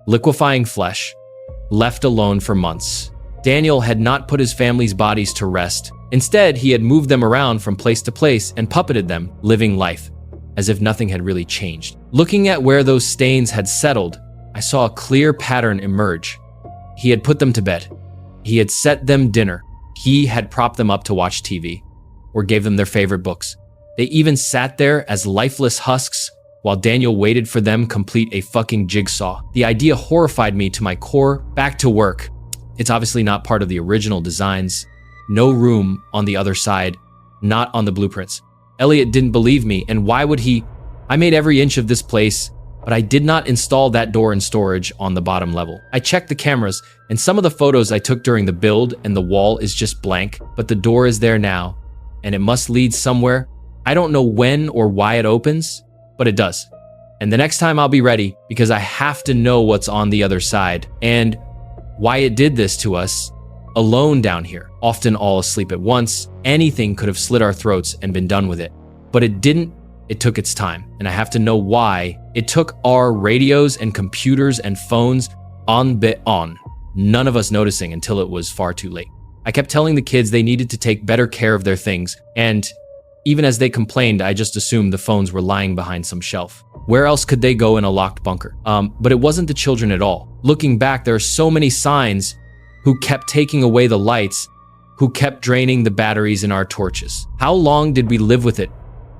liquefying flesh, left alone for months. Daniel had not put his family's bodies to rest. Instead, he had moved them around from place to place and puppeted them, living life, as if nothing had really changed. Looking at where those stains had settled, I saw a clear pattern emerge. He had put them to bed. He had set them dinner. He had propped them up to watch TV, or gave them their favorite books. They even sat there as lifeless husks while Daniel waited for them complete a fucking jigsaw. The idea horrified me to my core. Back to work. It's obviously not part of the original designs. No room on the other side, not on the blueprints. Elliot didn't believe me, and why would he? I made every inch of this place, but I did not install that door in storage on the bottom level. I checked the cameras, and some of the photos I took during the build, and the wall is just blank, but the door is there now, and it must lead somewhere. I don't know when or why it opens, but it does. And the next time I'll be ready, because I have to know what's on the other side, and why it did this to us, alone down here, often all asleep at once. Anything could have slit our throats and been done with it. But it didn't. It took its time, and I have to know why. It took our radios and computers and phones on, none of us noticing until it was far too late. I kept telling the kids they needed to take better care of their things, and even as they complained, I just assumed the phones were lying behind some shelf. Where else could they go in a locked bunker? But it wasn't the children at all. Looking back, there are so many signs who kept taking away the lights, who kept draining the batteries in our torches. How long did we live with it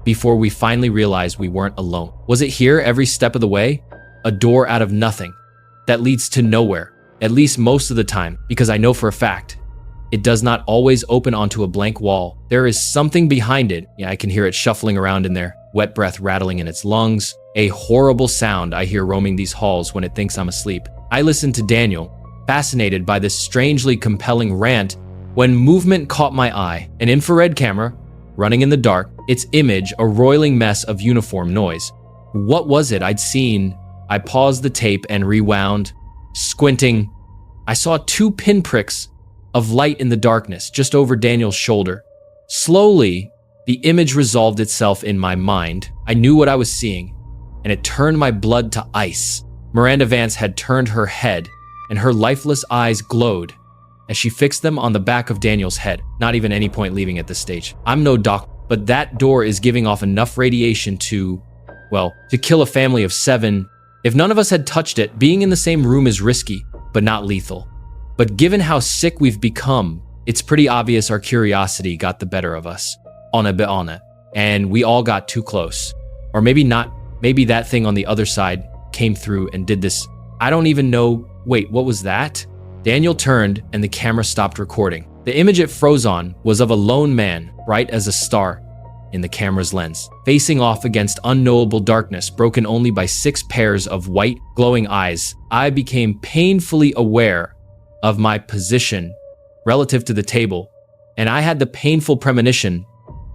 before we finally realized we weren't alone? Was it here every step of the way? A door out of nothing that leads to nowhere, at least most of the time, because I know for a fact it does not always open onto a blank wall. There is something behind it. Yeah, I can hear it shuffling around in there, wet breath rattling in its lungs, a horrible sound I hear roaming these halls when it thinks I'm asleep. I listen to Daniel, fascinated by this strangely compelling rant, when movement caught my eye. An infrared camera, running in the dark, its image a roiling mess of uniform noise. What was it I'd seen? I paused the tape and rewound. Squinting, I saw 2 pinpricks of light in the darkness just over Daniel's shoulder. Slowly, the image resolved itself in my mind. I knew what I was seeing, and it turned my blood to ice. Miranda Vance had turned her head, and her lifeless eyes glowed as she fixed them on the back of Daniel's head. Not even any point leaving at this stage. I'm no doctor, but that door is giving off enough radiation to kill a family of 7. If none of us had touched it, being in the same room is risky, but not lethal. But given how sick we've become, it's pretty obvious our curiosity got the better of us. And we all got too close. Or maybe not, maybe that thing on the other side came through and did this. I don't even know. Wait, what was that? Daniel turned and the camera stopped recording. The image it froze on was of a lone man, bright as a star in the camera's lens, facing off against unknowable darkness, broken only by 6 pairs of white, glowing eyes. I became painfully aware of my position relative to the table, and I had the painful premonition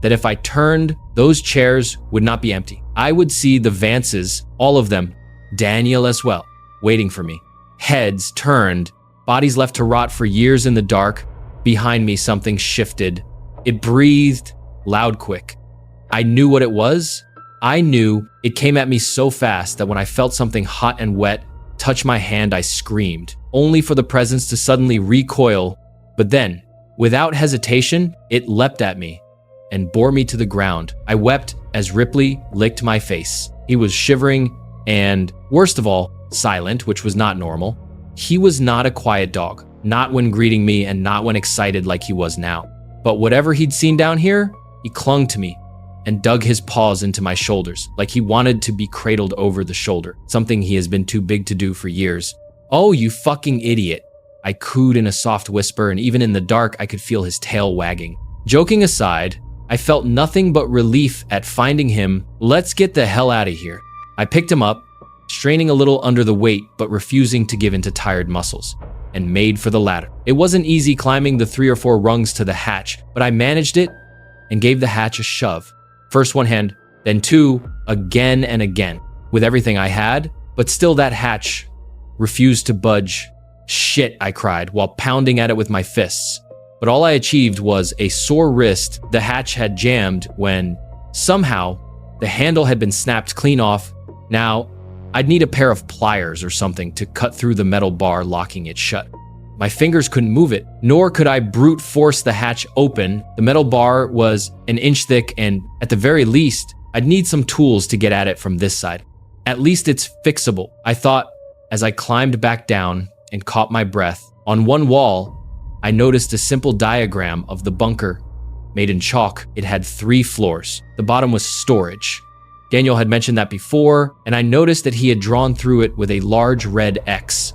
that if I turned, those chairs would not be empty. I would see the Vances, all of them, Daniel as well, waiting for me. Heads turned, bodies left to rot for years in the dark. Behind me, something shifted. It breathed, loud, quick. I knew what it was. I knew it came at me so fast that when I felt something hot and wet touch my hand, I screamed, only for the presence to suddenly recoil. But then, without hesitation, it leapt at me and bore me to the ground. I wept as Ripley licked my face. He was shivering and, worst of all, silent, which was not normal. He was not a quiet dog, not when greeting me and not when excited like he was now. But whatever he'd seen down here, he clung to me and dug his paws into my shoulders, like he wanted to be cradled over the shoulder, something he has been too big to do for years. "Oh, you fucking idiot," I cooed in a soft whisper, and even in the dark, I could feel his tail wagging. Joking aside, I felt nothing but relief at finding him. "Let's get the hell out of here." I picked him up, straining a little under the weight, but refusing to give in to tired muscles, and made for the ladder. It wasn't easy climbing the 3 or 4 rungs to the hatch, but I managed it and gave the hatch a shove. First one hand, then 2, again and again, with everything I had, but still that hatch refused to budge. "Shit," I cried, while pounding at it with my fists. But all I achieved was a sore wrist. The hatch had jammed when, somehow, the handle had been snapped clean off. Now, I'd need a pair of pliers or something to cut through the metal bar locking it shut. My fingers couldn't move it, nor could I brute force the hatch open. The metal bar was an inch thick, and at the very least, I'd need some tools to get at it from this side. At least it's fixable, I thought as I climbed back down and caught my breath. On one wall, I noticed a simple diagram of the bunker made in chalk. It had 3 floors. The bottom was storage. Daniel had mentioned that before, and I noticed that he had drawn through it with a large red X.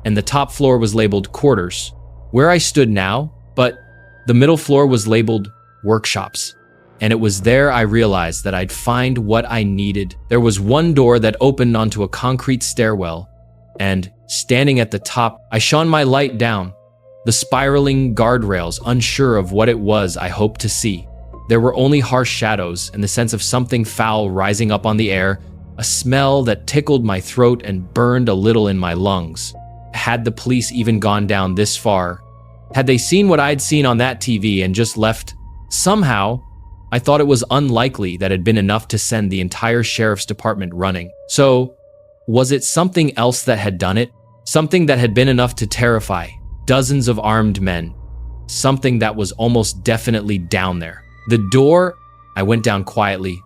And the top floor was labeled quarters, where I stood now, but the middle floor was labeled workshops. And it was there I realized that I'd find what I needed. There was one door that opened onto a concrete stairwell, and standing at the top, I shone my light down the spiraling guardrails, unsure of what it was I hoped to see. There were only harsh shadows and the sense of something foul rising up on the air, a smell that tickled my throat and burned a little in my lungs. Had the police even gone down this far? Had they seen what I'd seen on that TV and just left? Somehow, I thought it was unlikely that had been enough to send the entire sheriff's department running. So, was it something else that had done it? Something that had been enough to terrify dozens of armed men? Something that was almost definitely down there. The door, I went down quietly.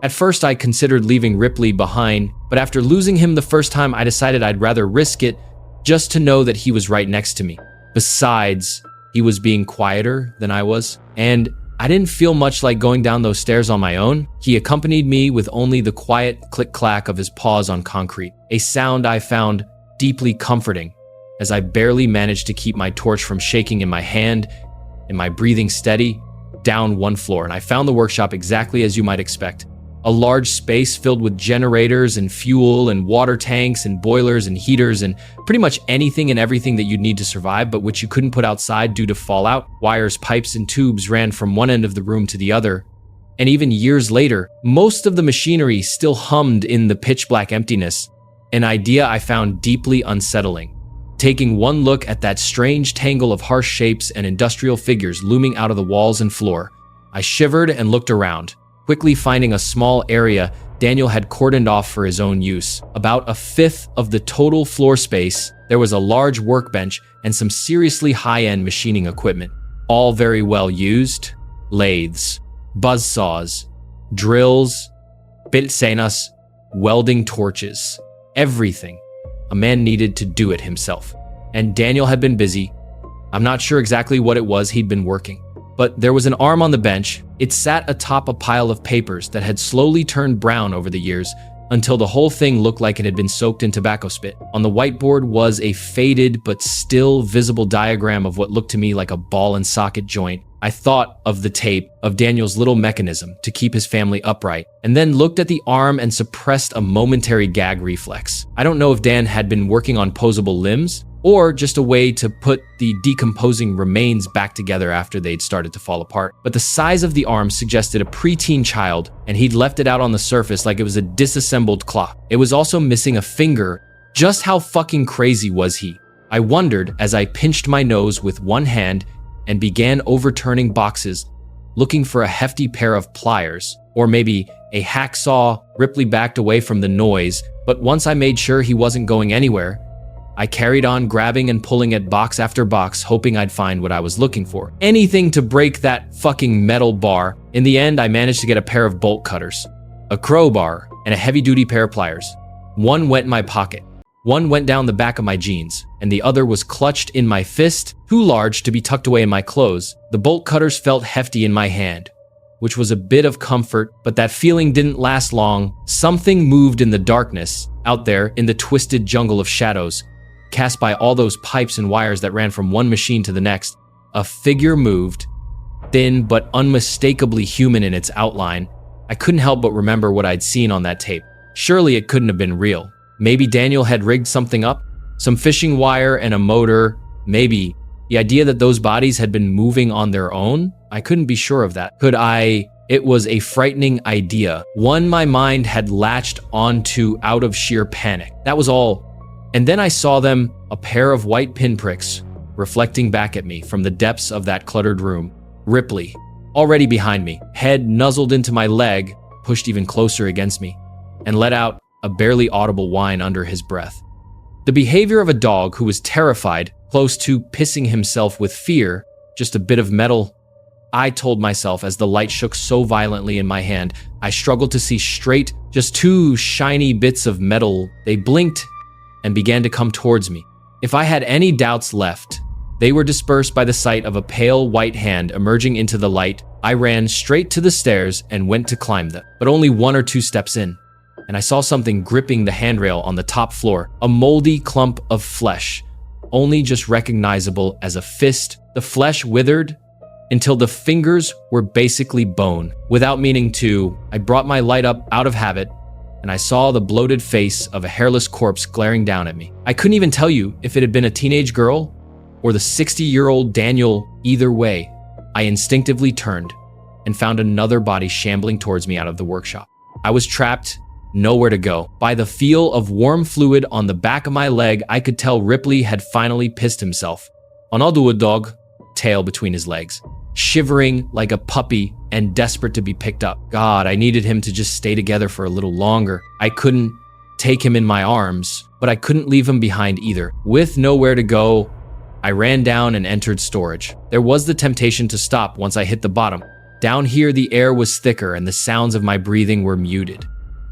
At first, I considered leaving Ripley behind, but after losing him the first time, I decided I'd rather risk it just to know that he was right next to me. Besides, he was being quieter than I was, and I didn't feel much like going down those stairs on my own. He accompanied me with only the quiet click-clack of his paws on concrete, a sound I found deeply comforting, as I barely managed to keep my torch from shaking in my hand and my breathing steady. Down 1 floor, and I found the workshop exactly as you might expect. A large space filled with generators and fuel and water tanks and boilers and heaters and pretty much anything and everything that you'd need to survive, but which you couldn't put outside due to fallout. Wires, pipes, and tubes ran from one end of the room to the other. And even years later, most of the machinery still hummed in the pitch black emptiness, an idea I found deeply unsettling. Taking one look at that strange tangle of harsh shapes and industrial figures looming out of the walls and floor, I shivered and looked around, quickly finding a small area Daniel had cordoned off for his own use. About 1/5 of the total floor space, there was a large workbench and some seriously high-end machining equipment, all very well used. Lathes, buzzsaws, drills, pilsenas, welding torches, everything. A man needed to do it himself. And Daniel had been busy. I'm not sure exactly what it was he'd been working, but there was an arm on the bench. It sat atop a pile of papers that had slowly turned brown over the years until the whole thing looked like it had been soaked in tobacco spit. On the whiteboard was a faded but still visible diagram of what looked to me like a ball and socket joint. I thought of the tape of Daniel's little mechanism to keep his family upright, and then looked at the arm and suppressed a momentary gag reflex. I don't know if Dan had been working on posable limbs, or just a way to put the decomposing remains back together after they'd started to fall apart. But the size of the arm suggested a preteen child, and he'd left it out on the surface like it was a disassembled claw. It was also missing a finger. Just how fucking crazy was he? I wondered as I pinched my nose with one hand and began overturning boxes, looking for a hefty pair of pliers or maybe a hacksaw. Ripley backed away from the noise, but once I made sure he wasn't going anywhere, I carried on grabbing and pulling at box after box, hoping I'd find what I was looking for. Anything to break that fucking metal bar. In the end, I managed to get a pair of bolt cutters, a crowbar, and a heavy-duty pair of pliers. One went in my pocket, one went down the back of my jeans, and the other was clutched in my fist, too large to be tucked away in my clothes. The bolt cutters felt hefty in my hand, which was a bit of comfort, but that feeling didn't last long. Something moved in the darkness, out there in the twisted jungle of shadows, cast by all those pipes and wires that ran from one machine to the next. A figure moved, thin but unmistakably human in its outline. I couldn't help but remember what I'd seen on that tape. Surely it couldn't have been real. Maybe Daniel had rigged something up? Some fishing wire and a motor, maybe. The idea that those bodies had been moving on their own? I couldn't be sure of that. Could I? It was a frightening idea, one my mind had latched onto out of sheer panic. That was all. And then I saw them, a pair of white pinpricks, reflecting back at me from the depths of that cluttered room. Ripley, already behind me, head nuzzled into my leg, pushed even closer against me, and let out a barely audible whine under his breath. The behavior of a dog who was terrified, close to pissing himself with fear, just a bit of metal, I told myself as the light shook so violently in my hand. I struggled to see straight, just two shiny bits of metal. They blinked and began to come towards me. If I had any doubts left, they were dispersed by the sight of a pale white hand emerging into the light. I ran straight to the stairs and went to climb them, but only 1 or 2 steps in, and I saw something gripping the handrail on the top floor, a moldy clump of flesh, only just recognizable as a fist. The flesh withered until the fingers were basically bone. Without meaning to, I brought my light up out of habit, and I saw the bloated face of a hairless corpse glaring down at me. I couldn't even tell you if it had been a teenage girl or the 60-year-old Daniel. Either way, I instinctively turned and found another body shambling towards me out of the workshop. I was trapped, nowhere to go. By the feel of warm fluid on the back of my leg, I could tell Ripley had finally pissed himself. Another dog, tail between his legs, shivering like a puppy and desperate to be picked up. God, I needed him to just stay together for a little longer. I couldn't take him in my arms, but I couldn't leave him behind either. With nowhere to go, I ran down and entered storage. There was the temptation to stop once I hit the bottom. Down here, the air was thicker and the sounds of my breathing were muted,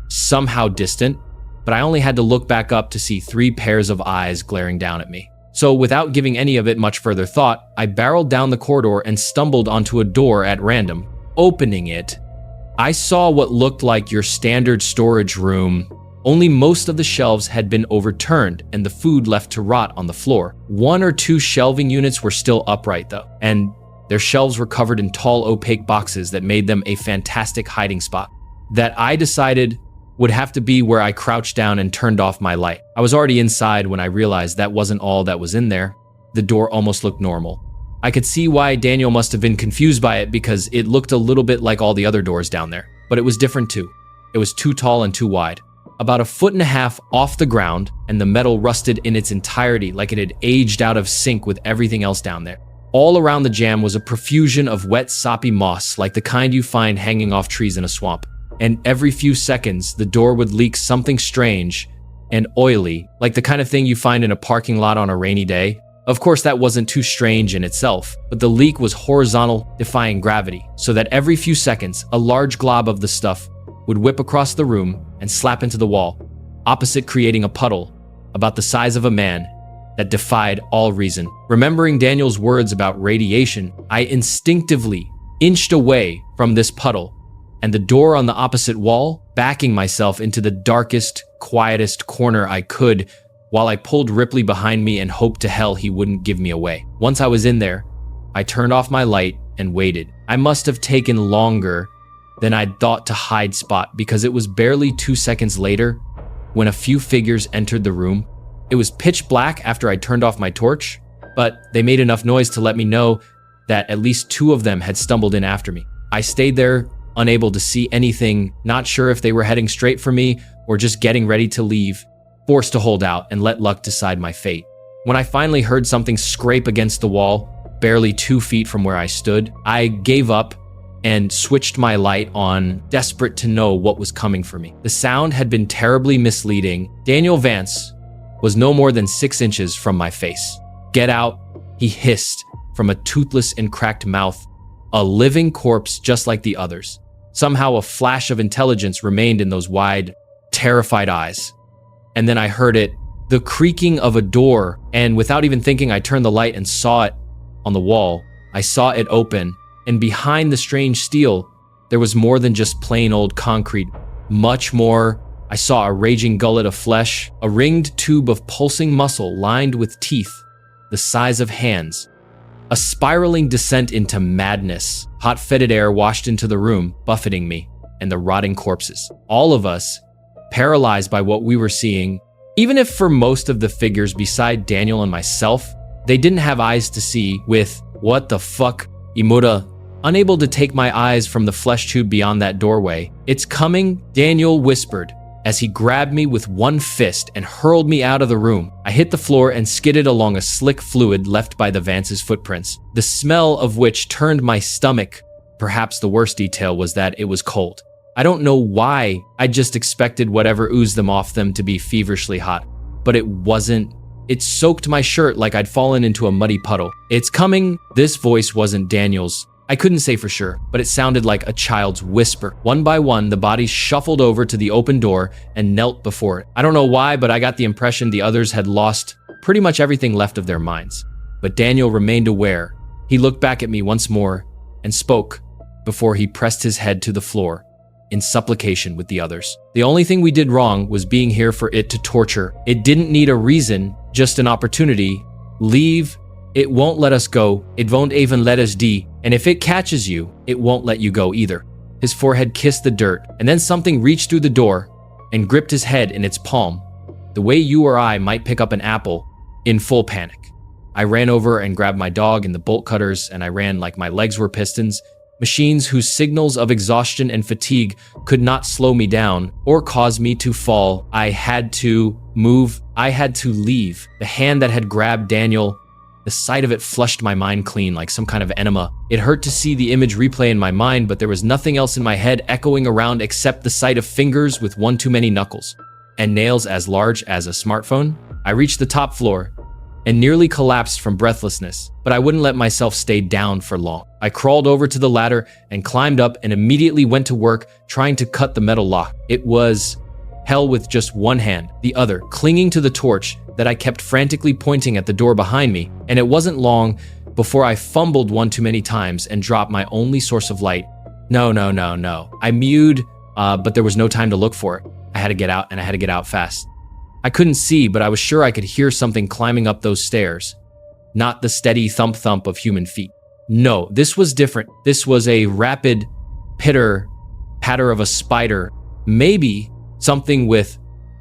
somehow distant, but I only had to look back up to see 3 pairs of eyes glaring down at me. So without giving any of it much further thought, I barreled down the corridor and stumbled onto a door at random. Opening it, I saw what looked like your standard storage room, only most of the shelves had been overturned and the food left to rot on the floor. 1 or 2 shelving units were still upright though, and their shelves were covered in tall, opaque boxes that made them a fantastic hiding spot that I decided would have to be where I crouched down and turned off my light. I was already inside when I realized that wasn't all that was in there. The door almost looked normal. I could see why Daniel must have been confused by it because it looked a little bit like all the other doors down there, but it was different too. It was too tall and too wide, about 1.5 feet off the ground, and the metal rusted in its entirety like it had aged out of sync with everything else down there. All around the jam was a profusion of wet, soppy moss like the kind you find hanging off trees in a swamp. And every few seconds, the door would leak something strange and oily, like the kind of thing you find in a parking lot on a rainy day. Of course, that wasn't too strange in itself, but the leak was horizontal, defying gravity, so that every few seconds, a large glob of the stuff would whip across the room and slap into the wall, opposite, creating a puddle about the size of a man that defied all reason. Remembering Daniel's words about radiation, I instinctively inched away from this puddle and the door on the opposite wall, backing myself into the darkest, quietest corner I could while I pulled Ripley behind me and hoped to hell he wouldn't give me away. Once I was in there, I turned off my light and waited. I must have taken longer than I'd thought to hide spot because it was barely 2 seconds later when a few figures entered the room. It was pitch black after I turned off my torch, but they made enough noise to let me know that at least 2 of them had stumbled in after me. I stayed there, unable to see anything, not sure if they were heading straight for me or just getting ready to leave, forced to hold out and let luck decide my fate. When I finally heard something scrape against the wall, barely 2 feet from where I stood, I gave up and switched my light on, desperate to know what was coming for me. The sound had been terribly misleading. Daniel Vance was no more than 6 inches from my face. "Get out," he hissed from a toothless and cracked mouth, a living corpse just like the others. Somehow a flash of intelligence remained in those wide, terrified eyes. And then I heard it, the creaking of a door, and without even thinking, I turned the light and saw it on the wall. I saw it open, and behind the strange steel, there was more than just plain old concrete. Much more. I saw a raging gullet of flesh, a ringed tube of pulsing muscle lined with teeth the size of hands. A spiraling descent into madness. Hot fetid air washed into the room, buffeting me and the rotting corpses. All of us, paralyzed by what we were seeing, even if for most of the figures beside Daniel and myself, they didn't have eyes to see with, "What the fuck, Imura?" Unable to take my eyes from the flesh tube beyond that doorway. "It's coming," Daniel whispered as he grabbed me with one fist and hurled me out of the room. I hit the floor and skidded along a slick fluid left by the Vance's footprints, the smell of which turned my stomach. Perhaps the worst detail was that it was cold. I don't know why, I just expected whatever oozed them off them to be feverishly hot, but it wasn't. It soaked my shirt like I'd fallen into a muddy puddle. "It's coming." This voice wasn't Daniel's. I couldn't say for sure, but it sounded like a child's whisper. One by one, the bodies shuffled over to the open door and knelt before it. I don't know why, but I got the impression the others had lost pretty much everything left of their minds. But Daniel remained aware. He looked back at me once more and spoke before he pressed his head to the floor in supplication with the others. "The only thing we did wrong was being here for it to torture. It didn't need a reason, just an opportunity. Leave. It won't let us go. It won't even let us die. And if it catches you, it won't let you go either." His forehead kissed the dirt, and then something reached through the door and gripped his head in its palm, the way you or I might pick up an apple in full panic. I ran over and grabbed my dog and the bolt cutters, and I ran like my legs were pistons, machines whose signals of exhaustion and fatigue could not slow me down or cause me to fall. I had to move. I had to leave. The hand that had grabbed Daniel, the sight of it flushed my mind clean like some kind of enema. It hurt to see the image replay in my mind, but there was nothing else in my head echoing around except the sight of fingers with one too many knuckles and nails as large as a smartphone. I reached the top floor and nearly collapsed from breathlessness, but I wouldn't let myself stay down for long. I crawled over to the ladder and climbed up and immediately went to work trying to cut the metal lock. It was hell with just one hand, the other clinging to the torch that I kept frantically pointing at the door behind me, and it wasn't long before I fumbled one too many times and dropped my only source of light. No. I mewed, but there was no time to look for it. I had to get out, and I had to get out fast. I couldn't see, but I was sure I could hear something climbing up those stairs. Not the steady thump-thump of human feet. No, this was different. This was a rapid patter of a spider. Maybe something with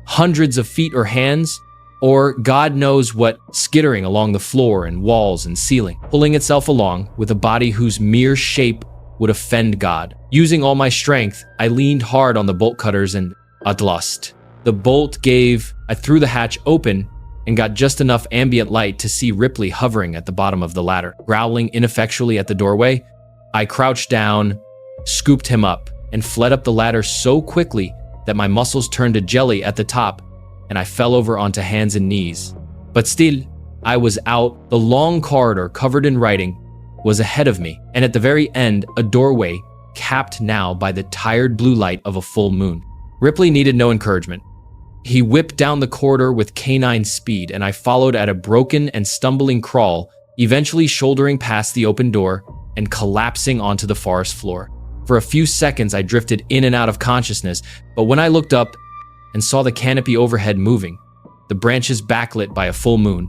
hundreds of feet or hands, or God knows what, skittering along the floor and walls and ceiling, pulling itself along with a body whose mere shape would offend God. Using all my strength, I leaned hard on the bolt cutters and lost. The bolt gave. I threw the hatch open and got just enough ambient light to see Ripley hovering at the bottom of the ladder, growling ineffectually at the doorway. I crouched down, scooped him up, and fled up the ladder so quickly that my muscles turned to jelly at the top and I fell over onto hands and knees. But still, I was out. The long corridor covered in writing was ahead of me, and at the very end, a doorway capped now by the tired blue light of a full moon. Ripley needed no encouragement. He whipped down the corridor with canine speed, and I followed at a broken and stumbling crawl, eventually shouldering past the open door and collapsing onto the forest floor. For a few seconds, I drifted in and out of consciousness, but when I looked up and saw the canopy overhead moving, the branches backlit by a full moon,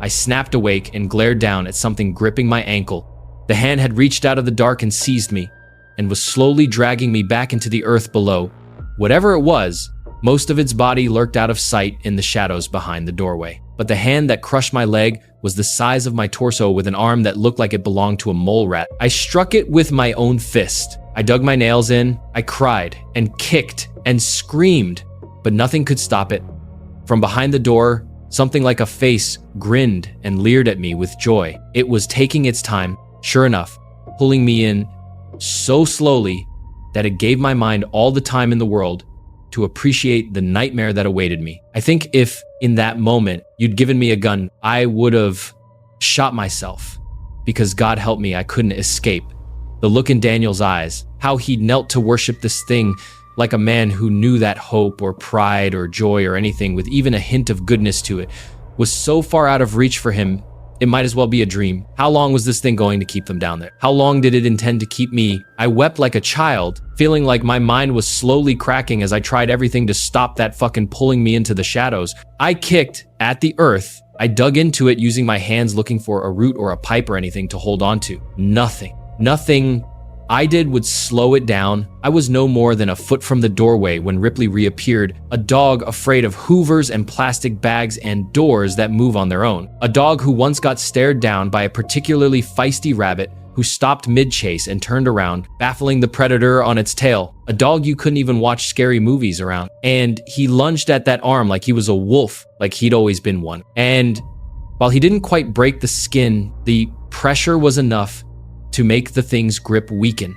I snapped awake and glared down at something gripping my ankle. The hand had reached out of the dark and seized me, and was slowly dragging me back into the earth below. Whatever it was, most of its body lurked out of sight in the shadows behind the doorway. But the hand that crushed my leg was the size of my torso with an arm that looked like it belonged to a mole rat. I struck it with my own fist. I dug my nails in, I cried and kicked and screamed, but nothing could stop it. From behind the door, something like a face grinned and leered at me with joy. It was taking its time, sure enough, pulling me in so slowly that it gave my mind all the time in the world to appreciate the nightmare that awaited me. I think if in that moment you'd given me a gun, I would have shot myself because God help me, I couldn't escape. The look in Daniel's eyes, how he knelt to worship this thing like a man who knew that hope or pride or joy or anything with even a hint of goodness to it was so far out of reach for him, it might as well be a dream. How long was this thing going to keep them down there? How long did it intend to keep me? I wept like a child, feeling like my mind was slowly cracking as I tried everything to stop that fucking pulling me into the shadows. I kicked at the earth. I dug into it using my hands looking for a root or a pipe or anything to hold on to. Nothing I did would slow it down. I was no more than a foot from the doorway when Ripley reappeared, a dog afraid of hoovers and plastic bags and doors that move on their own. A dog who once got stared down by a particularly feisty rabbit who stopped mid-chase and turned around, baffling the predator on its tail. A dog you couldn't even watch scary movies around. And he lunged at that arm like he was a wolf, like he'd always been one. And while he didn't quite break the skin, the pressure was enough to make the thing's grip weaken,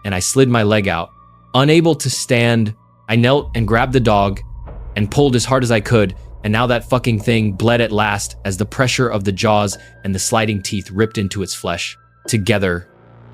and I slid my leg out. Unable to stand, I knelt and grabbed the dog and pulled as hard as I could, and now that fucking thing bled at last as the pressure of the jaws and the sliding teeth ripped into its flesh. Together,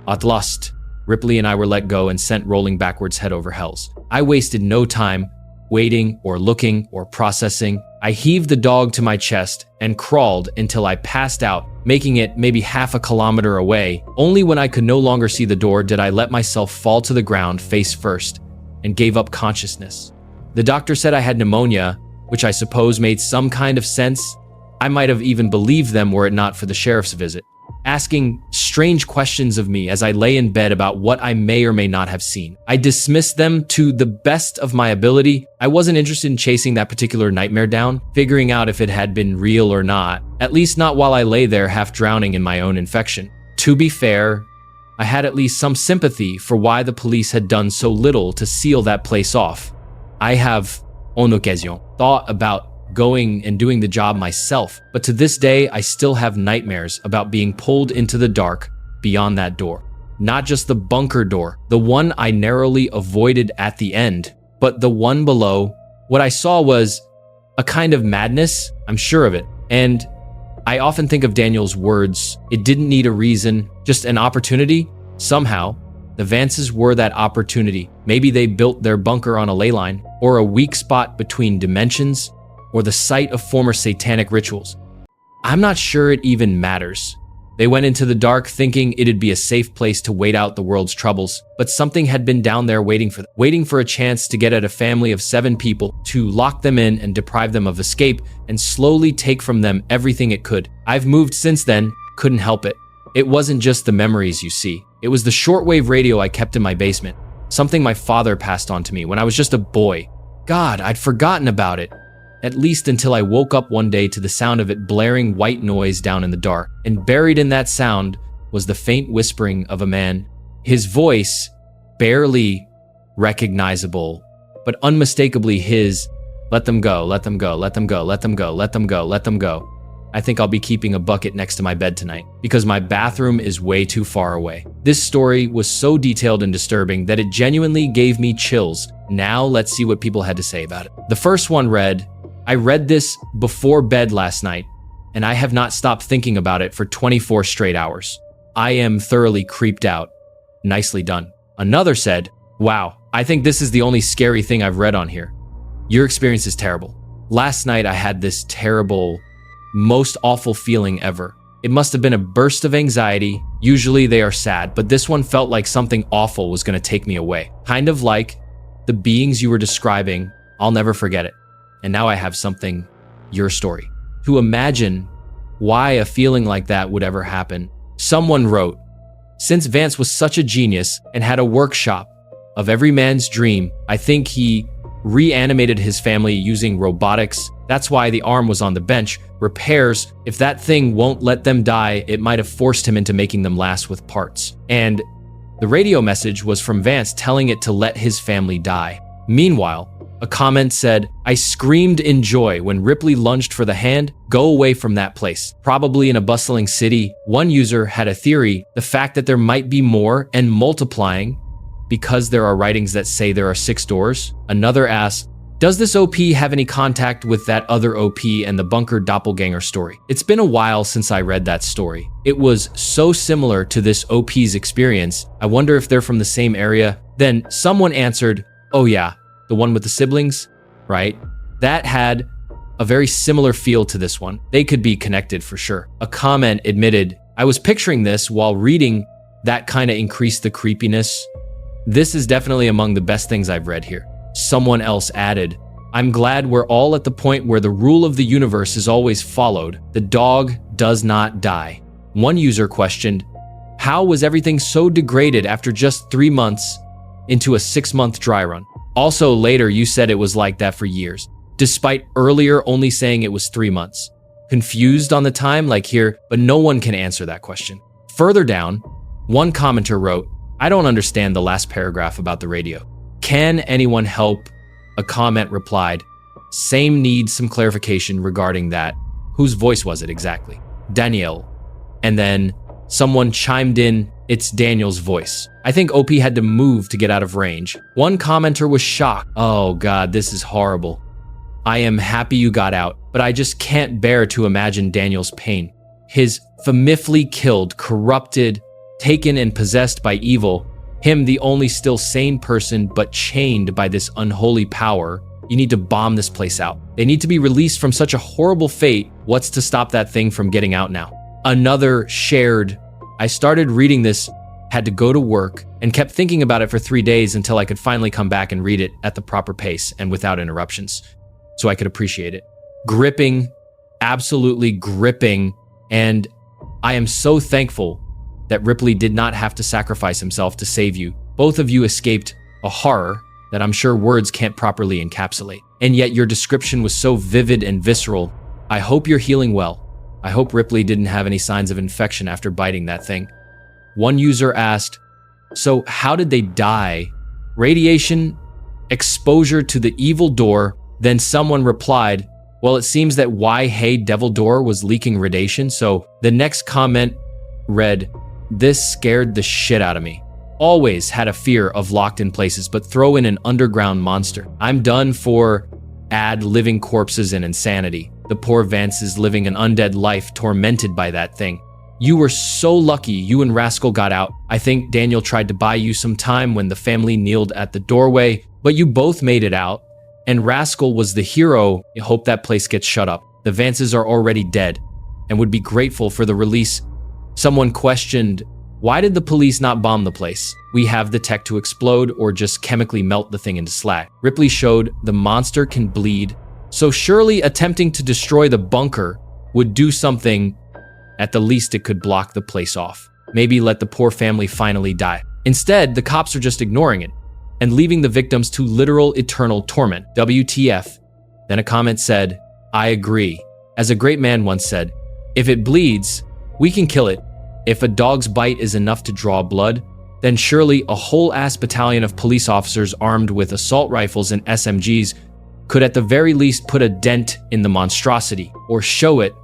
at last, Ripley and I were let go and sent rolling backwards head over hells. I wasted no time waiting or looking or processing. I heaved the dog to my chest and crawled until I passed out, making it maybe half a kilometer away. Only when I could no longer see the door did I let myself fall to the ground face first and gave up consciousness. The doctor said I had pneumonia, which I suppose made some kind of sense. I might have even believed them were it not for the sheriff's visit, asking strange questions of me as I lay in bed about what I may or may not have seen. I dismissed them to the best of my ability. I wasn't interested in chasing that particular nightmare down, figuring out if it had been real or not, at least not while I lay there half drowning in my own infection. To be fair, I had at least some sympathy for why the police had done so little to seal that place off. I have, en occasion, thought about going and doing the job myself, but to this day, I still have nightmares about being pulled into the dark beyond that door. Not just the bunker door, the one I narrowly avoided at the end, but the one below. What I saw was a kind of madness, I'm sure of it, and I often think of Daniel's words, it didn't need a reason, just an opportunity. Somehow, the Vances were that opportunity. Maybe they built their bunker on a ley line, or a weak spot between dimensions, or the site of former satanic rituals. I'm not sure it even matters. They went into the dark thinking it'd be a safe place to wait out the world's troubles, but something had been down there waiting for a chance to get at a family of 7 people, to lock them in and deprive them of escape, and slowly take from them everything it could. I've moved since then, couldn't help it. It wasn't just the memories you see. It was the shortwave radio I kept in my basement, something my father passed on to me when I was just a boy. God, I'd forgotten about it. At least until I woke up one day to the sound of it blaring white noise down in the dark. And buried in that sound was the faint whispering of a man. His voice, barely recognizable, but unmistakably his, let them go, let them go, let them go, let them go, let them go, let them go. I think I'll be keeping a bucket next to my bed tonight because my bathroom is way too far away. This story was so detailed and disturbing that it genuinely gave me chills. Now let's see what people had to say about it. The first one read, I read this before bed last night, and I have not stopped thinking about it for 24 straight hours. I am thoroughly creeped out. Nicely done. Another said, wow, I think this is the only scary thing I've read on here. Your experience is terrible. Last night I had this terrible, most awful feeling ever. It must have been a burst of anxiety. Usually they are sad, but this one felt like something awful was going to take me away. Kind of like the beings you were describing. I'll never forget it. And now I have something, your story. To imagine why a feeling like that would ever happen. Someone wrote, since Vance was such a genius and had a workshop of every man's dream, I think he reanimated his family using robotics. That's why the arm was on the bench. Repairs, if that thing won't let them die, it might have forced him into making them last with parts. And the radio message was from Vance telling it to let his family die. Meanwhile, A comment said, I screamed in joy when Ripley lunged for the hand. Go away from that place. Probably in a bustling city. One user had a theory, the fact that there might be more and multiplying because there are writings that say there are 6 doors. Another asked, does this OP have any contact with that other OP and the bunker doppelganger story? It's been a while since I read that story. It was so similar to this OP's experience. I wonder if they're from the same area. Then someone answered, oh yeah, the one with the siblings, right? That had a very similar feel to this one. They could be connected for sure. A comment admitted, I was picturing this while reading. That kind of increased the creepiness. This is definitely among the best things I've read here. Someone else added, I'm glad we're all at the point where the rule of the universe is always followed. The dog does not die. One user questioned, how was everything so degraded after just 3 months into a 6-month dry run? Also later, you said it was like that for years, despite earlier only saying it was 3 months. Confused on the time like here, but no one can answer that question. Further down, one commenter wrote, I don't understand the last paragraph about the radio. Can anyone help? A comment replied, same needs some clarification regarding that. Whose voice was it exactly? Danielle. And then someone chimed in, it's Daniel's voice. I think OP had to move to get out of range. One commenter was shocked. Oh God, this is horrible. I am happy you got out, but I just can't bear to imagine Daniel's pain. His family killed, corrupted, taken and possessed by evil. Him, the only still sane person, but chained by this unholy power. You need to bomb this place out. They need to be released from such a horrible fate. What's to stop that thing from getting out now? Another shared, I started reading this, had to go to work, and kept thinking about it for 3 days until I could finally come back and read it at the proper pace and without interruptions, so I could appreciate it. Gripping, absolutely gripping, and I am so thankful that Ripley did not have to sacrifice himself to save you. Both of you escaped a horror that I'm sure words can't properly encapsulate. And yet your description was so vivid and visceral. I hope you're healing well. I hope Ripley didn't have any signs of infection after biting that thing. One user asked, so how did they die? Radiation, exposure to the evil door. Then someone replied, well, it seems that why Hey Devil Door was leaking radiation. So the next comment read, this scared the shit out of me. Always had a fear of locked in places, but throw in an underground monster. I'm done for add living corpses and insanity. The poor Vances living an undead life tormented by that thing. You were so lucky you and Rascal got out. I think Daniel tried to buy you some time when the family kneeled at the doorway, but you both made it out. And Rascal was the hero. I hope that place gets shut up. The Vances are already dead and would be grateful for the release. Someone questioned, why did the police not bomb the place? We have the tech to explode or just chemically melt the thing into slag. Ripley showed the monster can bleed, so surely attempting to destroy the bunker would do something. At the least, it could block the place off. Maybe let the poor family finally die. Instead, the cops are just ignoring it and leaving the victims to literal eternal torment. WTF. Then a comment said, I agree. As a great man once said, if it bleeds, we can kill it. If a dog's bite is enough to draw blood, then surely a whole-ass battalion of police officers armed with assault rifles and SMGs could at the very least put a dent in the monstrosity, or show it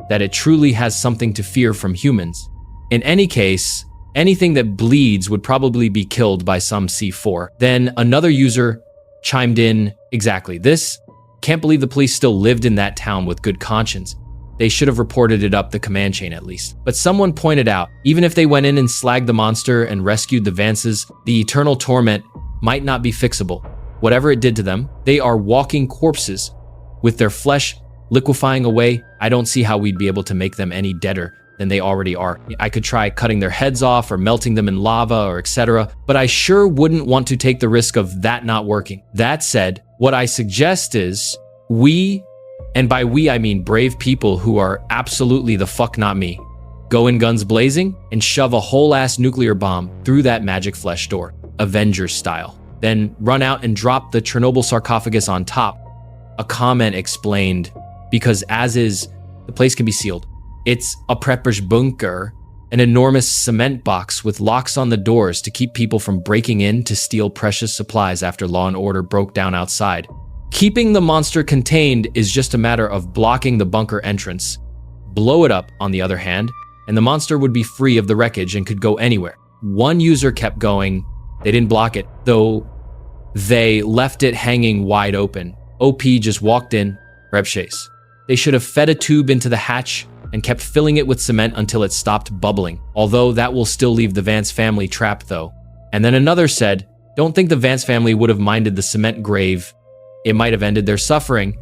that it truly has something to fear from humans. In any case, anything that bleeds would probably be killed by some C4. Then another user chimed in, exactly this. Can't believe the police still lived in that town with good conscience. They should have reported it up the command chain at least. But someone pointed out, even if they went in and slagged the monster and rescued the Vances, the eternal torment might not be fixable. Whatever it did to them, they are walking corpses. With their flesh liquefying away, I don't see how we'd be able to make them any deader than they already are. I could try cutting their heads off or melting them in lava or etc., but I sure wouldn't want to take the risk of that not working. That said, what I suggest is we, and by we I mean brave people who are absolutely the fuck not me, go in guns blazing and shove a whole ass nuclear bomb through that magic flesh door, Avengers style. Then run out and drop the Chernobyl sarcophagus on top. A comment explained, because as is, the place can be sealed. It's a prepper's bunker, an enormous cement box with locks on the doors to keep people from breaking in to steal precious supplies after law and order broke down outside. Keeping the monster contained is just a matter of blocking the bunker entrance. Blow it up, on the other hand, and the monster would be free of the wreckage and could go anywhere. One user kept going. They didn't block it, though they left it hanging wide open. OP just walked in, rep chase. They should have fed a tube into the hatch and kept filling it with cement until it stopped bubbling, although that will still leave the Vance family trapped though. And then another said, don't think the Vance family would have minded the cement grave. It might have ended their suffering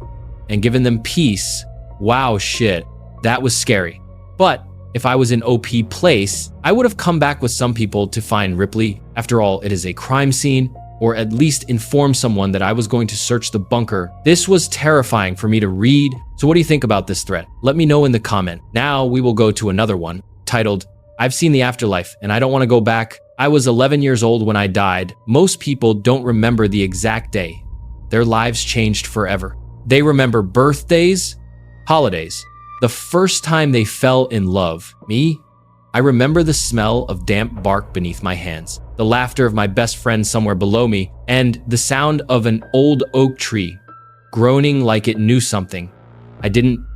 and given them peace. Wow, shit, that was scary. But if I was in OP place, I would have come back with some people to find Ripley. After all, it is a crime scene, or at least inform someone that I was going to search the bunker. This was terrifying for me to read. So what do you think about this threat? Let me know in the comment. Now we will go to another one titled, I've seen the afterlife and I don't want to go back. I was 11 years old when I died. Most people don't remember the exact day. Their lives changed forever. They remember birthdays, holidays, the first time they fell in love. Me? I remember the smell of damp bark beneath my hands, the laughter of my best friend somewhere below me, and the sound of an old oak tree groaning like it knew something.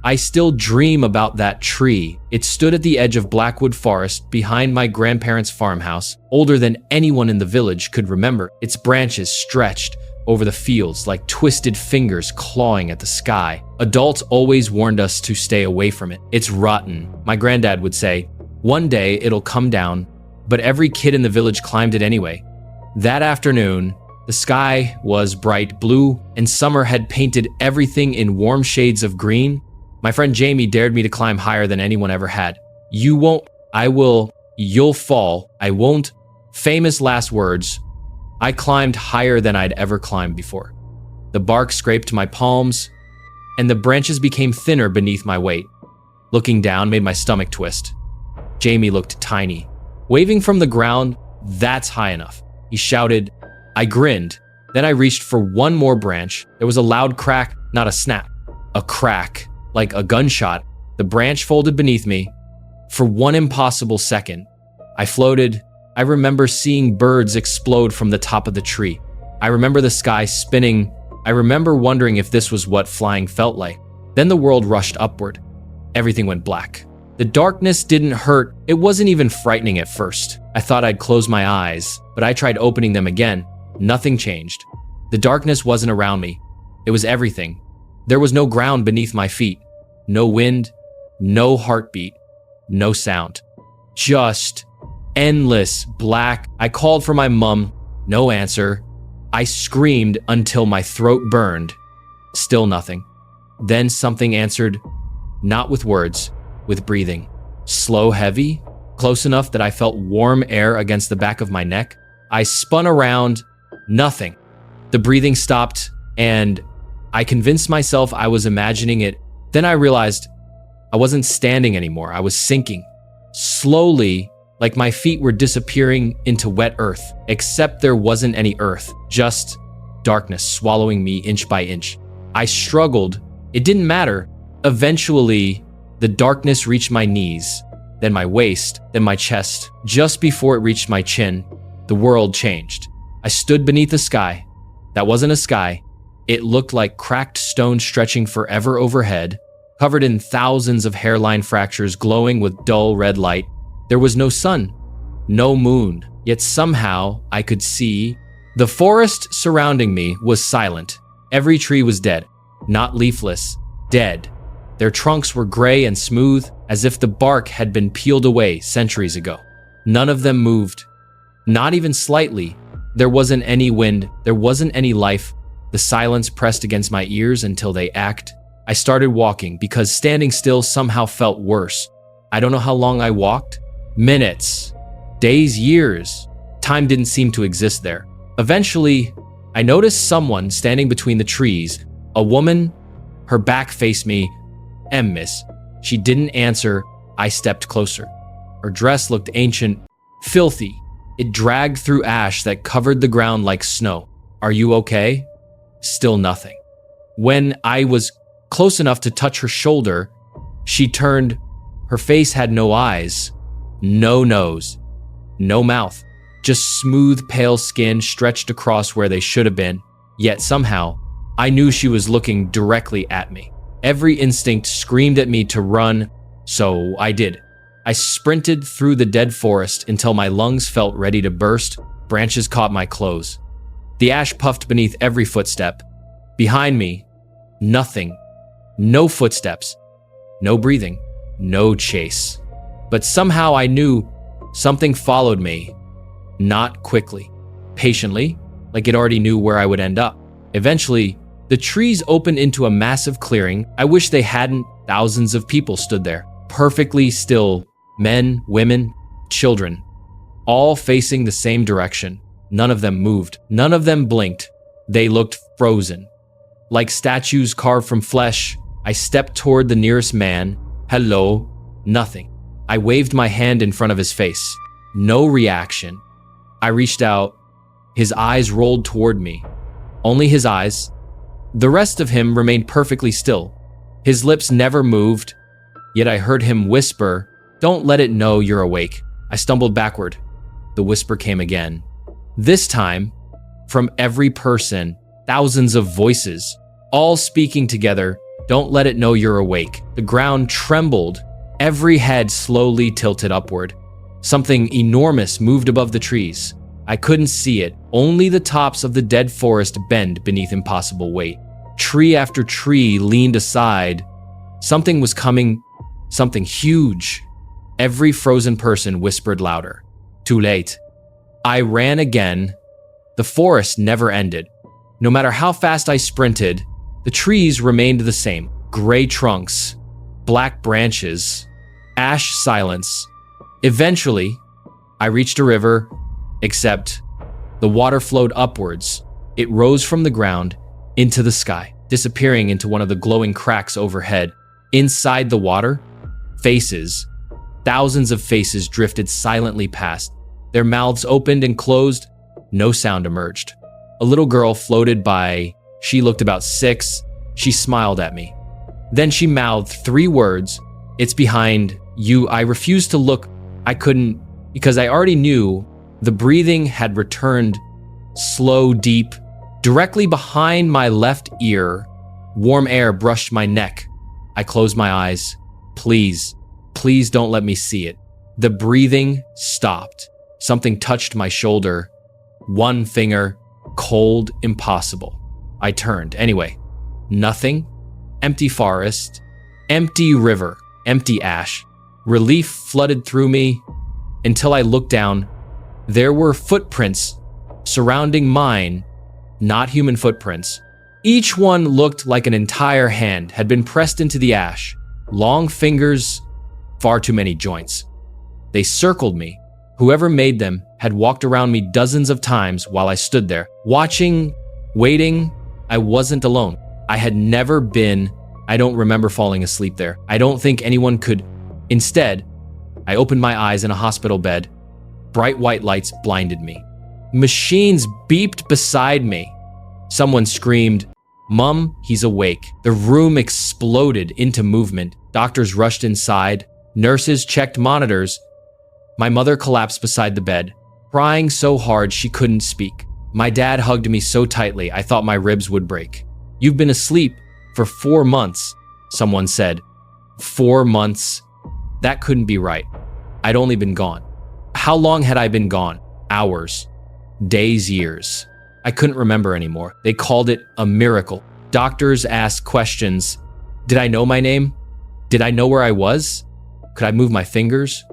I still dream about that tree. It stood at the edge of Blackwood Forest behind my grandparents' farmhouse, older than anyone in the village could remember. Its branches stretched over the fields like twisted fingers clawing at the sky. Adults always warned us to stay away from it. It's rotten, my granddad would say. One day it'll come down, but every kid in the village climbed it anyway. That afternoon, the sky was bright blue and summer had painted everything in warm shades of green. My friend Jamie dared me to climb higher than anyone ever had. You won't, I will, you'll fall, I won't. Famous last words. I climbed higher than I'd ever climbed before. The bark scraped my palms and the branches became thinner beneath my weight. Looking down made my stomach twist. Jamie looked tiny. Waving from the ground, that's high enough. He shouted. I grinned. Then I reached for one more branch. There was a loud crack, not a snap. A crack, like a gunshot. The branch folded beneath me. For one impossible second, I floated. I remember seeing birds explode from the top of the tree. I remember the sky spinning. I remember wondering if this was what flying felt like. Then the world rushed upward. Everything went black. The darkness didn't hurt. It wasn't even frightening at first. I thought I'd close my eyes, but I tried opening them again. Nothing changed. The darkness wasn't around me. It was everything. There was no ground beneath my feet. No wind, no heartbeat, no sound. Just endless black. I called for my mom. No answer. I screamed until my throat burned. Still nothing. Then something answered, not with words, with breathing. Slow, heavy, close enough that I felt warm air against the back of my neck. I spun around, nothing. The breathing stopped, and I convinced myself I was imagining it. Then I realized I wasn't standing anymore. I was sinking. Slowly, like my feet were disappearing into wet earth, except there wasn't any earth, just darkness swallowing me inch by inch. I struggled. It didn't matter. Eventually, the darkness reached my knees, then my waist, then my chest. Just before it reached my chin, the world changed. I stood beneath a sky. That wasn't a sky. It looked like cracked stone stretching forever overhead, covered in thousands of hairline fractures glowing with dull red light. There was no sun, no moon, yet somehow I could see. The forest surrounding me was silent. Every tree was dead, not leafless, dead. Their trunks were gray and smooth, as if the bark had been peeled away centuries ago. None of them moved, not even slightly. There wasn't any wind, there wasn't any life. The silence pressed against my ears until they ached. I started walking because standing still somehow felt worse. I don't know how long I walked. Minutes, days, years. Time didn't seem to exist there. Eventually, I noticed someone standing between the trees. A woman, her back faced me. Miss. She didn't answer. I stepped closer. Her dress looked ancient, filthy. It dragged through ash that covered the ground like snow. Are you okay? Still nothing. When I was close enough to touch her shoulder, she turned. Her face had no eyes, no nose, no mouth, just smooth, pale skin stretched across where they should have been. Yet somehow, I knew she was looking directly at me. Every instinct screamed at me to run, so I did. I sprinted through the dead forest until my lungs felt ready to burst. Branches caught my clothes. The ash puffed beneath every footstep. Behind me, nothing. No footsteps. No breathing. No chase. But somehow I knew something followed me. Not quickly. Patiently, like it already knew where I would end up. Eventually, the trees opened into a massive clearing. I wish they hadn't. Thousands of people stood there, perfectly still. Men, women, children, all facing the same direction. None of them moved. None of them blinked. They looked frozen. Like statues carved from flesh, I stepped toward the nearest man. Hello. Nothing. I waved my hand in front of his face. No reaction. I reached out. His eyes rolled toward me. Only his eyes. The rest of him remained perfectly still. His lips never moved, yet I heard him whisper, "Don't let it know you're awake." I stumbled backward. The whisper came again. This time, from every person, thousands of voices, all speaking together, "Don't let it know you're awake." The ground trembled. Every head slowly tilted upward. Something enormous moved above the trees. I couldn't see it. Only the tops of the dead forest bent beneath impossible weight. Tree after tree leaned aside. Something was coming, something huge. Every frozen person whispered louder. Too late. I ran again. The forest never ended. No matter how fast I sprinted, the trees remained the same. Gray trunks, black branches, ash silence. Eventually, I reached a river, except the water flowed upwards. It rose from the ground into the sky, disappearing into one of the glowing cracks overhead. Inside the water, faces. Thousands of faces drifted silently past. Their mouths opened and closed. No sound emerged. A little girl floated by. She looked about 6. She smiled at me. Then she mouthed 3 words. "It's behind you." I refused to look. I couldn't, because I already knew. The breathing had returned, slow, deep. Directly behind my left ear, warm air brushed my neck. I closed my eyes. Please, please don't let me see it. The breathing stopped. Something touched my shoulder. One finger, cold, impossible. I turned. Anyway, nothing. Empty forest, empty river, empty ash. Relief flooded through me until I looked down. There were footprints surrounding mine, not human footprints. Each one looked like an entire hand had been pressed into the ash. Long fingers, far too many joints. They circled me. Whoever made them had walked around me dozens of times while I stood there, watching, waiting. I wasn't alone. I had never been. I don't remember falling asleep there. I don't think anyone could. Instead, I opened my eyes in a hospital bed. Bright white lights blinded me. Machines beeped beside me. Someone screamed, "Mum, he's awake." The room exploded into movement. Doctors rushed inside. Nurses checked monitors. My mother collapsed beside the bed, crying so hard she couldn't speak. My dad hugged me so tightly I thought my ribs would break. "You've been asleep for 4 months," someone said. 4 months? That couldn't be right. I'd only been gone. How long had I been gone? Hours, days, years. I couldn't remember anymore. They called it a miracle. Doctors asked questions. Did I know my name? Did I know where I was? Could I move my fingers?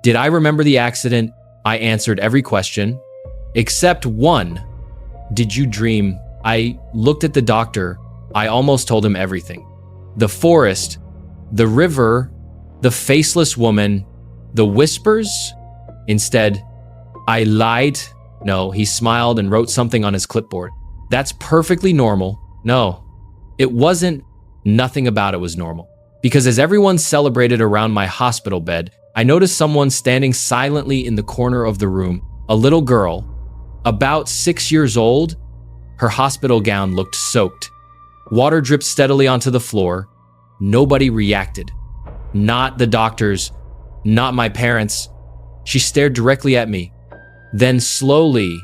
Did I remember the accident? I answered every question, except one. Did you dream? I looked at the doctor. I almost told him everything. The forest, the river, the faceless woman, the whispers. Instead, I lied. No, he smiled and wrote something on his clipboard. That's perfectly normal. No, it wasn't. Nothing about it was normal. Because as everyone celebrated around my hospital bed, I noticed someone standing silently in the corner of the room. A little girl, about 6 years old. Her hospital gown looked soaked. Water dripped steadily onto the floor. Nobody reacted. Not the doctors, not my parents. She stared directly at me. Then slowly,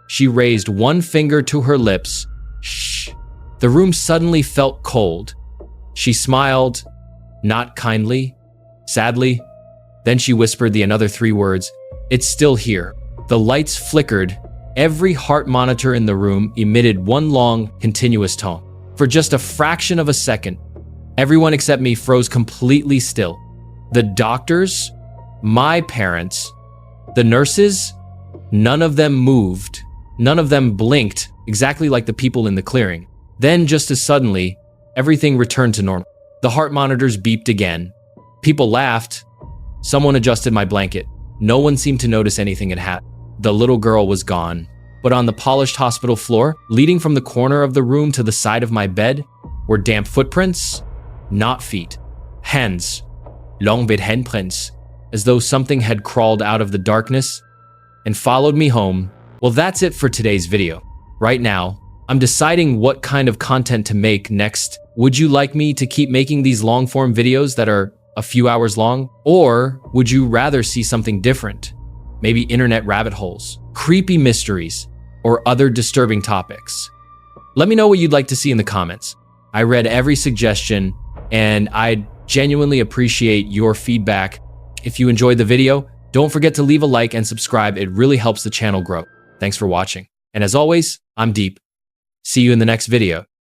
she raised one finger to her lips. Shh. The room suddenly felt cold. She smiled, not kindly, sadly. Then she whispered the another 3 words, "It's still here." The lights flickered. Every heart monitor in the room emitted one long, continuous tone. For just a fraction of a second, everyone except me froze completely still. The doctors, my parents, the nurses, none of them moved. None of them blinked, exactly like the people in the clearing. Then, just as suddenly, everything returned to normal. The heart monitors beeped again. People laughed. Someone adjusted my blanket. No one seemed to notice anything had happened. The little girl was gone. But on the polished hospital floor, leading from the corner of the room to the side of my bed, were damp footprints, not feet. Hands. Långbit handprints. As though something had crawled out of the darkness and followed me home. Well, that's it for today's video. Right now, I'm deciding what kind of content to make next. Would you like me to keep making these long-form videos that are a few hours long? Or would you rather see something different? Maybe internet rabbit holes, creepy mysteries, or other disturbing topics? Let me know what you'd like to see in the comments. I read every suggestion, and I'd genuinely appreciate your feedback. If you enjoyed the video, don't forget to leave a like and subscribe. It really helps the channel grow. Thanks for watching. And as always, I'm Deep. See you in the next video.